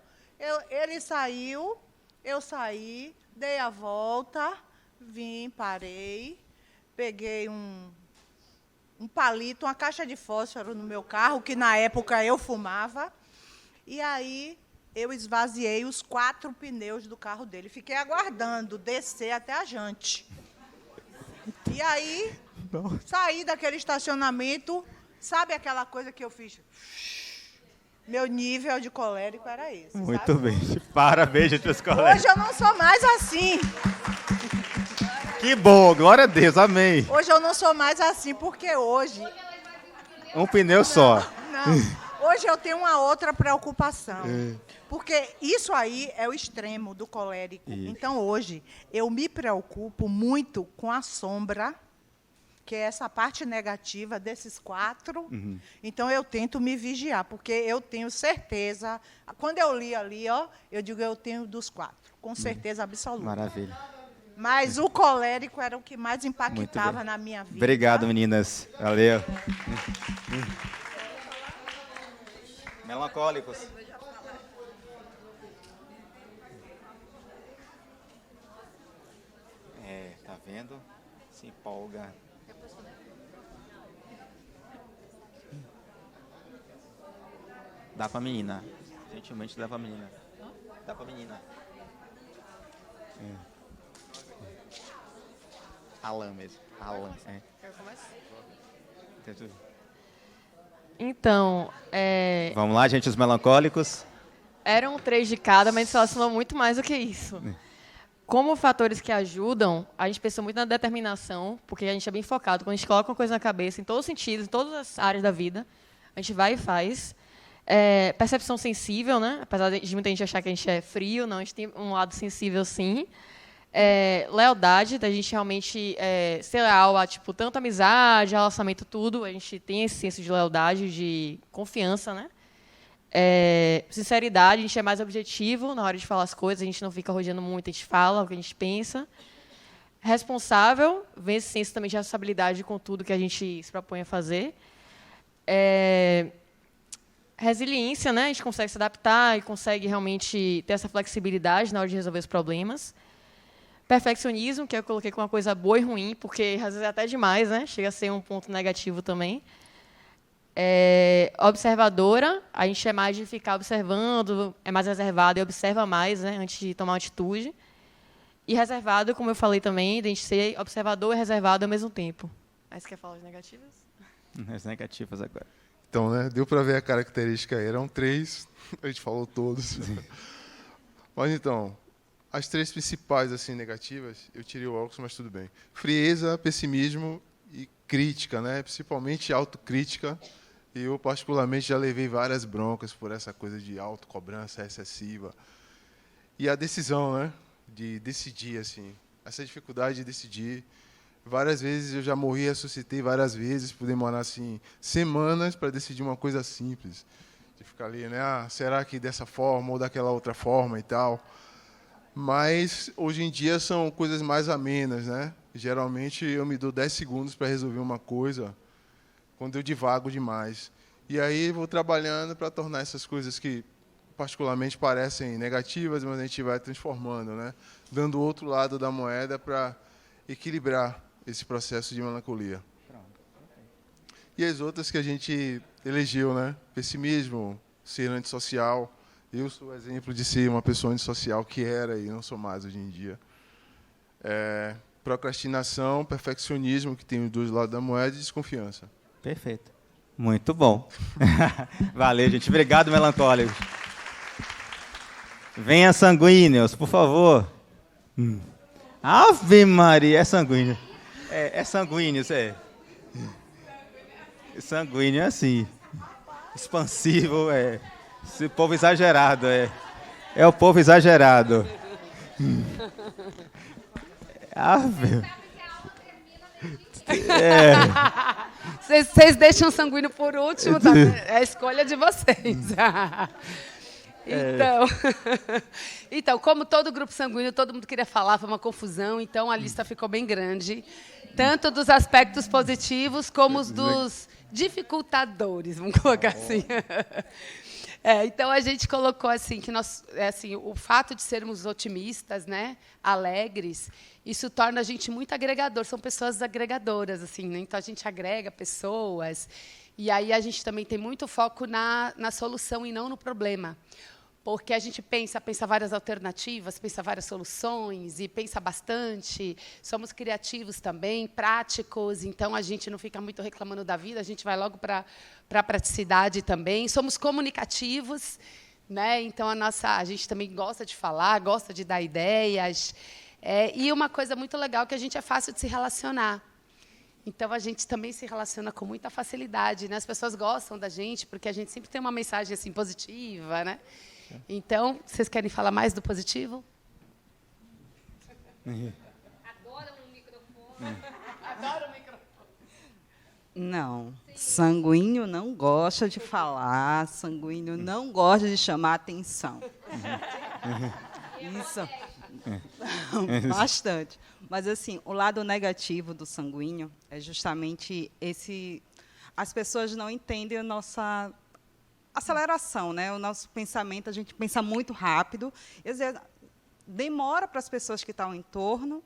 ele saiu, eu saí, dei a volta, vim, parei, peguei um palito, uma caixa de fósforo no meu carro, que na época eu fumava, e aí eu esvaziei os 4 pneus do carro dele. Fiquei aguardando descer até a jante. E aí, saí daquele estacionamento, sabe aquela coisa que eu fiz? Meu nível de colérico era esse. Muito sabe? bem. Parabéns, gente, meus colegas. Hoje eu não sou mais assim. Que bom, glória a Deus, amém. Hoje eu não sou mais assim, porque hoje... Um pneu só. Não, hoje eu tenho uma outra preocupação. Porque isso aí é o extremo do colérico. Então, hoje, eu me preocupo muito com a sombra, que é essa parte negativa desses 4. Então, eu tento me vigiar, porque eu tenho certeza... Quando eu li ali, eu digo, eu tenho dos 4, com certeza absoluta. Maravilha. Mas o colérico era o que mais impactava na minha vida. Obrigado, meninas. Valeu. Melancólicos. Tá vendo? Se empolga. Dá pra menina. Gentilmente dá pra menina. Dá pra menina. Alan mesmo. Alan. Quero começar? Então, Vamos lá, gente, os melancólicos. Eram 3 de cada, mas se relacionou muito mais do que isso. Como fatores que ajudam, a gente pensa muito na determinação, porque a gente é bem focado. Quando a gente coloca uma coisa na cabeça, em todos os sentidos, em todas as áreas da vida, a gente vai e faz. Percepção sensível, né? Apesar de muita gente achar que a gente é frio, não, a gente tem um lado sensível, sim. Lealdade, da gente realmente ser leal a tanto amizade, relacionamento, tudo. A gente tem esse senso de lealdade, de confiança, né? Sinceridade, a gente é mais objetivo na hora de falar as coisas, a gente não fica rodeando muito, a gente fala o que a gente pensa. Responsável, vem esse senso também de responsabilidade com tudo que a gente se propõe a fazer. Resiliência, né? A gente consegue se adaptar e consegue realmente ter essa flexibilidade na hora de resolver os problemas. Perfeccionismo, que eu coloquei com uma coisa boa e ruim, porque às vezes é até demais, né? Chega a ser um ponto negativo também. Observadora, a gente é mais de ficar observando, é mais reservado e observa mais, né? Antes de tomar uma atitude. E reservado, como eu falei também, de a gente ser observador e reservado ao mesmo tempo. Aí você quer falar de negativas? As negativas agora. Então, né, deu para ver a característica aí. Eram 3, a gente falou todos. Mas, então, as 3 principais assim negativas, eu tirei o óculos, mas tudo bem. Frieza, pessimismo e crítica, né? Principalmente autocrítica. Eu, particularmente, já levei várias broncas por essa coisa de autocobrança excessiva. E a decisão, né? De decidir, assim. Essa dificuldade de decidir. Várias vezes eu já morri e ressuscitei várias vezes, por demorar assim, semanas para decidir uma coisa simples. De ficar ali, né? Ah, será que dessa forma ou daquela outra forma e tal. Mas, hoje em dia, são coisas mais amenas, né? Geralmente, eu me dou 10 segundos para resolver uma coisa, quando eu divago demais. E aí vou trabalhando para tornar essas coisas que particularmente parecem negativas, mas a gente vai transformando, né? Dando o outro lado da moeda para equilibrar esse processo de melancolia. E as outras que a gente elegeu, né? Pessimismo, ser antissocial. Eu sou o exemplo de ser uma pessoa antissocial que era e não sou mais hoje em dia. Procrastinação, perfeccionismo, que tem os 2 lados da moeda, e desconfiança. Perfeito. Muito bom. Valeu, gente. Obrigado, melancólicos. Venha, sanguíneos, por favor. Ave Maria, é sanguíneo. É sanguíneos, é. Sanguíneo é assim. Expansivo, é. Esse povo exagerado, é. É o povo exagerado. Ave. Vocês deixam o sanguíneo por último, tá? É a escolha de vocês. Então, como todo grupo sanguíneo, todo mundo queria falar, foi uma confusão, então a lista ficou bem grande, tanto dos aspectos positivos como os dos dificultadores, vamos colocar assim. Então a gente colocou assim que o fato de sermos otimistas, né, alegres, isso torna a gente muito agregador. São pessoas agregadoras, assim, né? Então a gente agrega pessoas e aí a gente também tem muito foco na solução e não no problema. Porque a gente pensa várias alternativas, pensa várias soluções e pensa bastante. Somos criativos também, práticos, então a gente não fica muito reclamando da vida, a gente vai logo para a praticidade também. Somos comunicativos, né? Então a gente também gosta de falar, gosta de dar ideias. E uma coisa muito legal é que a gente é fácil de se relacionar. Então a gente também se relaciona com muita facilidade, né? As pessoas gostam da gente porque a gente sempre tem uma mensagem assim positiva, né? Então, vocês querem falar mais do positivo? Adoram o microfone. Adoro o microfone. Não, sanguíneo não gosta de falar, sanguíneo não gosta de chamar atenção. Isso. Bastante. Mas, assim, o lado negativo do sanguíneo é justamente esse... As pessoas não entendem a nossa aceleração, né? O nosso pensamento, a gente pensa muito rápido. Quer dizer, demora para as pessoas que estão em torno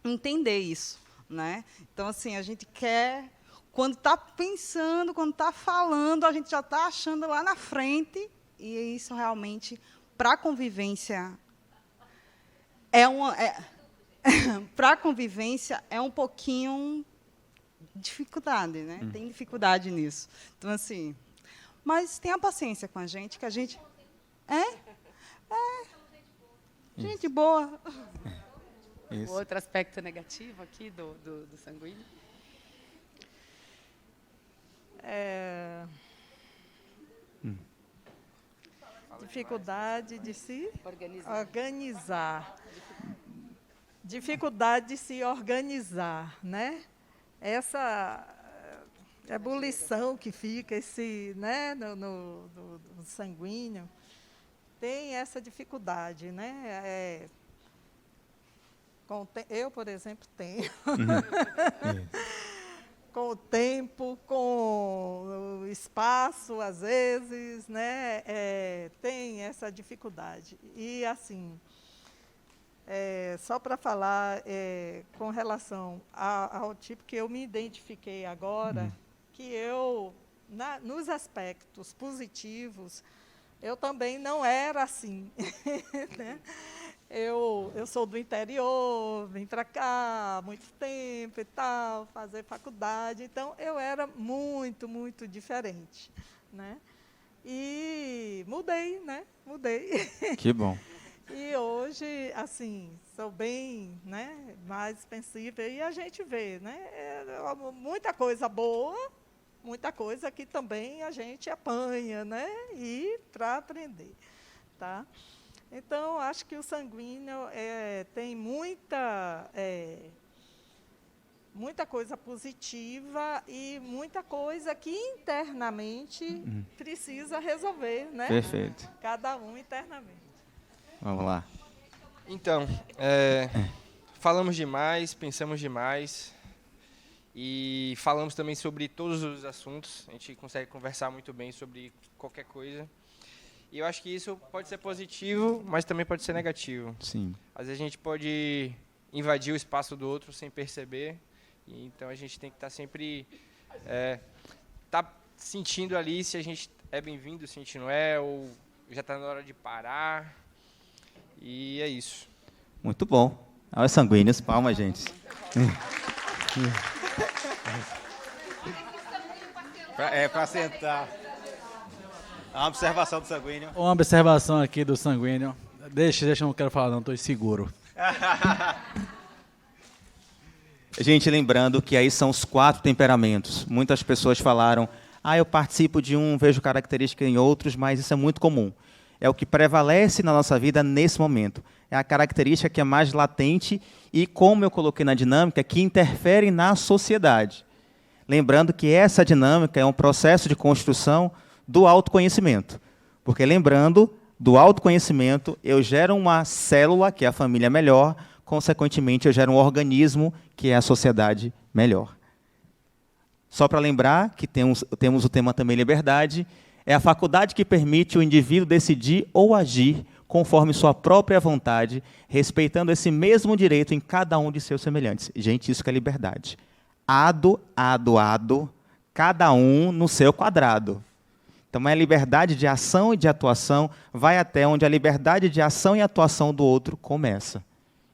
entender isso, né? Então, assim, a gente quer... Quando está pensando, quando está falando, a gente já está achando lá na frente. E isso, realmente, para a convivência... para a convivência é um pouquinho dificuldade, né? Tem dificuldade nisso. Então, assim... Mas tenha paciência com a gente, que a gente... Gente boa. O outro aspecto negativo aqui do sanguíneo? Dificuldade de se organizar. Dificuldade de se organizar, né? Essa ebulição que fica né, no sanguíneo tem essa dificuldade, né? Eu, por exemplo, tenho. Com o tempo, com o espaço, às vezes, né? Tem essa dificuldade. E, assim, só para falar com relação ao tipo que eu me identifiquei agora, que eu, nos aspectos positivos, eu também não era assim. Né? Eu sou do interior, vim para cá há muito tempo e tal, fazer faculdade. Então, eu era muito, muito diferente, né? E mudei, né? Mudei. Que bom. E hoje, assim, sou bem, né, mais expensiva. E a gente vê, né? Muita coisa boa, muita coisa que também a gente apanha, né? E para aprender, tá? Então, acho que o sanguíneo tem muita coisa positiva e muita coisa que internamente precisa resolver, né? Perfeito. Cada um internamente. Vamos lá. Então, falamos demais, pensamos demais e falamos também sobre todos os assuntos. A gente consegue conversar muito bem sobre qualquer coisa. E eu acho que isso pode ser positivo, mas também pode ser negativo. Sim. Às vezes a gente pode invadir o espaço do outro sem perceber. E então a gente tem que estar sempre sentindo ali se a gente é bem-vindo, se a gente não é, ou já está na hora de parar. E é isso. Muito bom. Olha os sanguíneos, palmas, gente. Para sentar. Uma observação do sanguíneo. Uma observação aqui do sanguíneo. Deixa, eu não quero falar não, estou inseguro. Gente, lembrando que aí são os 4 temperamentos. Muitas pessoas falaram, eu participo de um, vejo característica em outros, mas isso é muito comum. É o que prevalece na nossa vida nesse momento. É a característica que é mais latente e, como eu coloquei na dinâmica, que interfere na sociedade. Lembrando que essa dinâmica é um processo de construção do autoconhecimento. Porque, lembrando, do autoconhecimento, eu gero uma célula, que é a família melhor, consequentemente, eu gero um organismo, que é a sociedade melhor. Só para lembrar que temos o tema também liberdade, é a faculdade que permite o indivíduo decidir ou agir conforme sua própria vontade, respeitando esse mesmo direito em cada um de seus semelhantes. Gente, isso que é liberdade. Ado, cada um no seu quadrado. Então, a liberdade de ação e de atuação vai até onde a liberdade de ação e atuação do outro começa.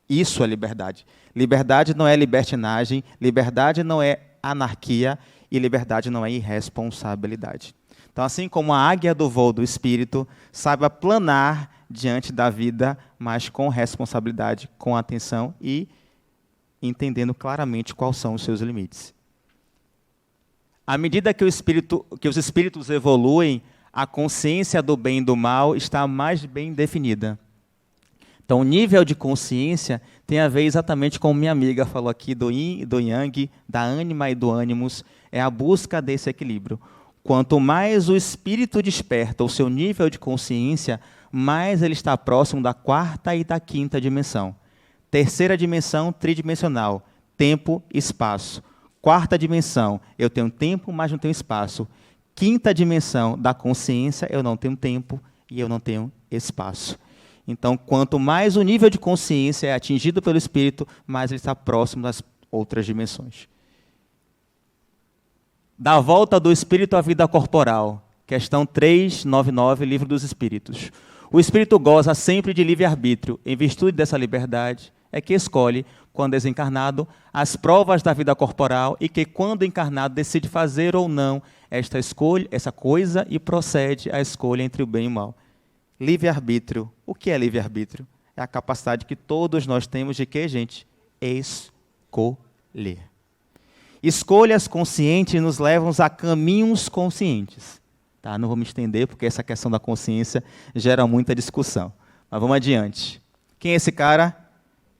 Isso é liberdade. Liberdade não é libertinagem, liberdade não é anarquia e liberdade não é irresponsabilidade. Então, assim como a águia do voo do espírito, saiba planar diante da vida, mas com responsabilidade, com atenção e entendendo claramente quais são os seus limites. À medida que os espíritos evoluem, a consciência do bem e do mal está mais bem definida. Então, o nível de consciência tem a ver exatamente como minha amiga falou aqui do yin e do yang, da ânima e do ânimos, é a busca desse equilíbrio. Quanto mais o espírito desperta o seu nível de consciência, mais ele está próximo da 4ª e da 5ª dimensão. 3ª dimensão, tridimensional, tempo e espaço. 4ª dimensão, eu tenho tempo, mas não tenho espaço. 5ª dimensão da consciência, eu não tenho tempo e eu não tenho espaço. Então, quanto mais o nível de consciência é atingido pelo espírito, mais ele está próximo das outras dimensões. Da volta do espírito à vida corporal. Questão 399, Livro dos Espíritos. O espírito goza sempre de livre-arbítrio. Em virtude dessa liberdade, é que escolhe, quando desencarnado, as provas da vida corporal e que, quando encarnado, decide fazer ou não esta escolha, essa coisa e procede à escolha entre o bem e o mal. Livre-arbítrio. O que é livre-arbítrio? É a capacidade que todos nós temos de quê, gente? Escolher. Escolhas conscientes nos levam a caminhos conscientes. Tá? Não vou me estender, porque essa questão da consciência gera muita discussão. Mas vamos adiante. Quem é esse cara?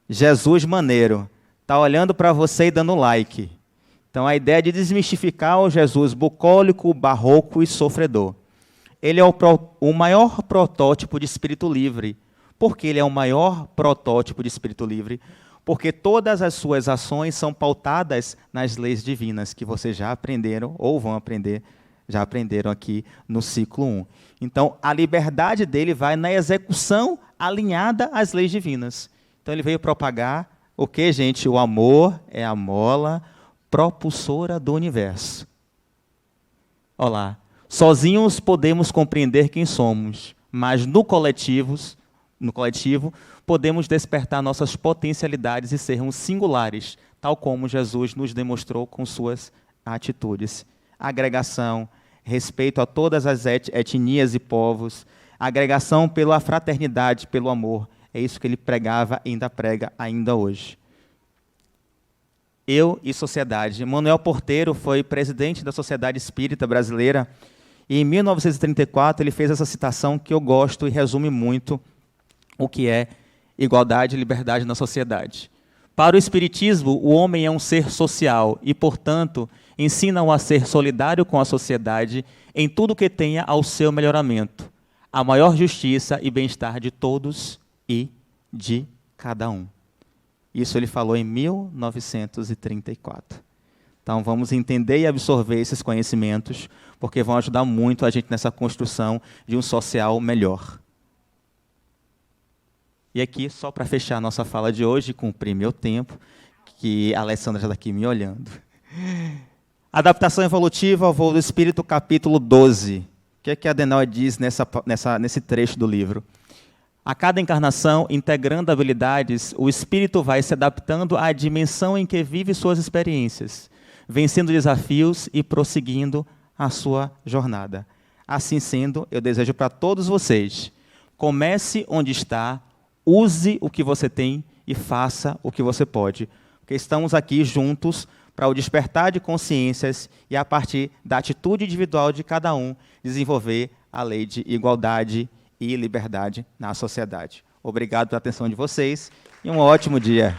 Jesus Maneiro. Está olhando para você e dando like. Então, a ideia é de desmistificar o Jesus bucólico, barroco e sofredor. Ele é o maior protótipo de espírito livre. Por que ele é o maior protótipo de espírito livre? Porque todas as suas ações são pautadas nas leis divinas, que vocês já aprenderam ou vão aprender, já aprenderam aqui no ciclo 1. Então, a liberdade dele vai na execução alinhada às leis divinas. Então, ele veio propagar o que, gente? O amor é a mola propulsora do universo. Olha lá. Sozinhos podemos compreender quem somos, mas no coletivo no coletivo, podemos despertar nossas potencialidades e sermos singulares, tal como Jesus nos demonstrou com suas atitudes. Agregação, respeito a todas as etnias e povos, agregação pela fraternidade, pelo amor. É isso que ele pregava e ainda prega ainda hoje. Eu e sociedade. Manuel Porteiro foi presidente da Sociedade Espírita Brasileira e, em 1934, ele fez essa citação que eu gosto e resume muito o que é igualdade e liberdade na sociedade. Para o Espiritismo, o homem é um ser social e, portanto, ensina-o a ser solidário com a sociedade em tudo que tenha ao seu melhoramento, a maior justiça e bem-estar de todos e de cada um. Isso ele falou em 1934. Então, vamos entender e absorver esses conhecimentos, porque vão ajudar muito a gente nessa construção de um social melhor. E aqui, só para fechar a nossa fala de hoje, cumprir meu tempo, que a Alessandra já está aqui me olhando. Adaptação evolutiva ao voo do Espírito, capítulo 12. O que é que Adenauer diz nesse trecho do livro? A cada encarnação, integrando habilidades, o espírito vai se adaptando à dimensão em que vive suas experiências, vencendo desafios e prosseguindo a sua jornada. Assim sendo, eu desejo para todos vocês, comece onde está, use o que você tem e faça o que você pode, porque estamos aqui juntos para o despertar de consciências e, a partir da atitude individual de cada um, desenvolver a lei de igualdade e liberdade na sociedade. Obrigado pela atenção de vocês e um ótimo dia.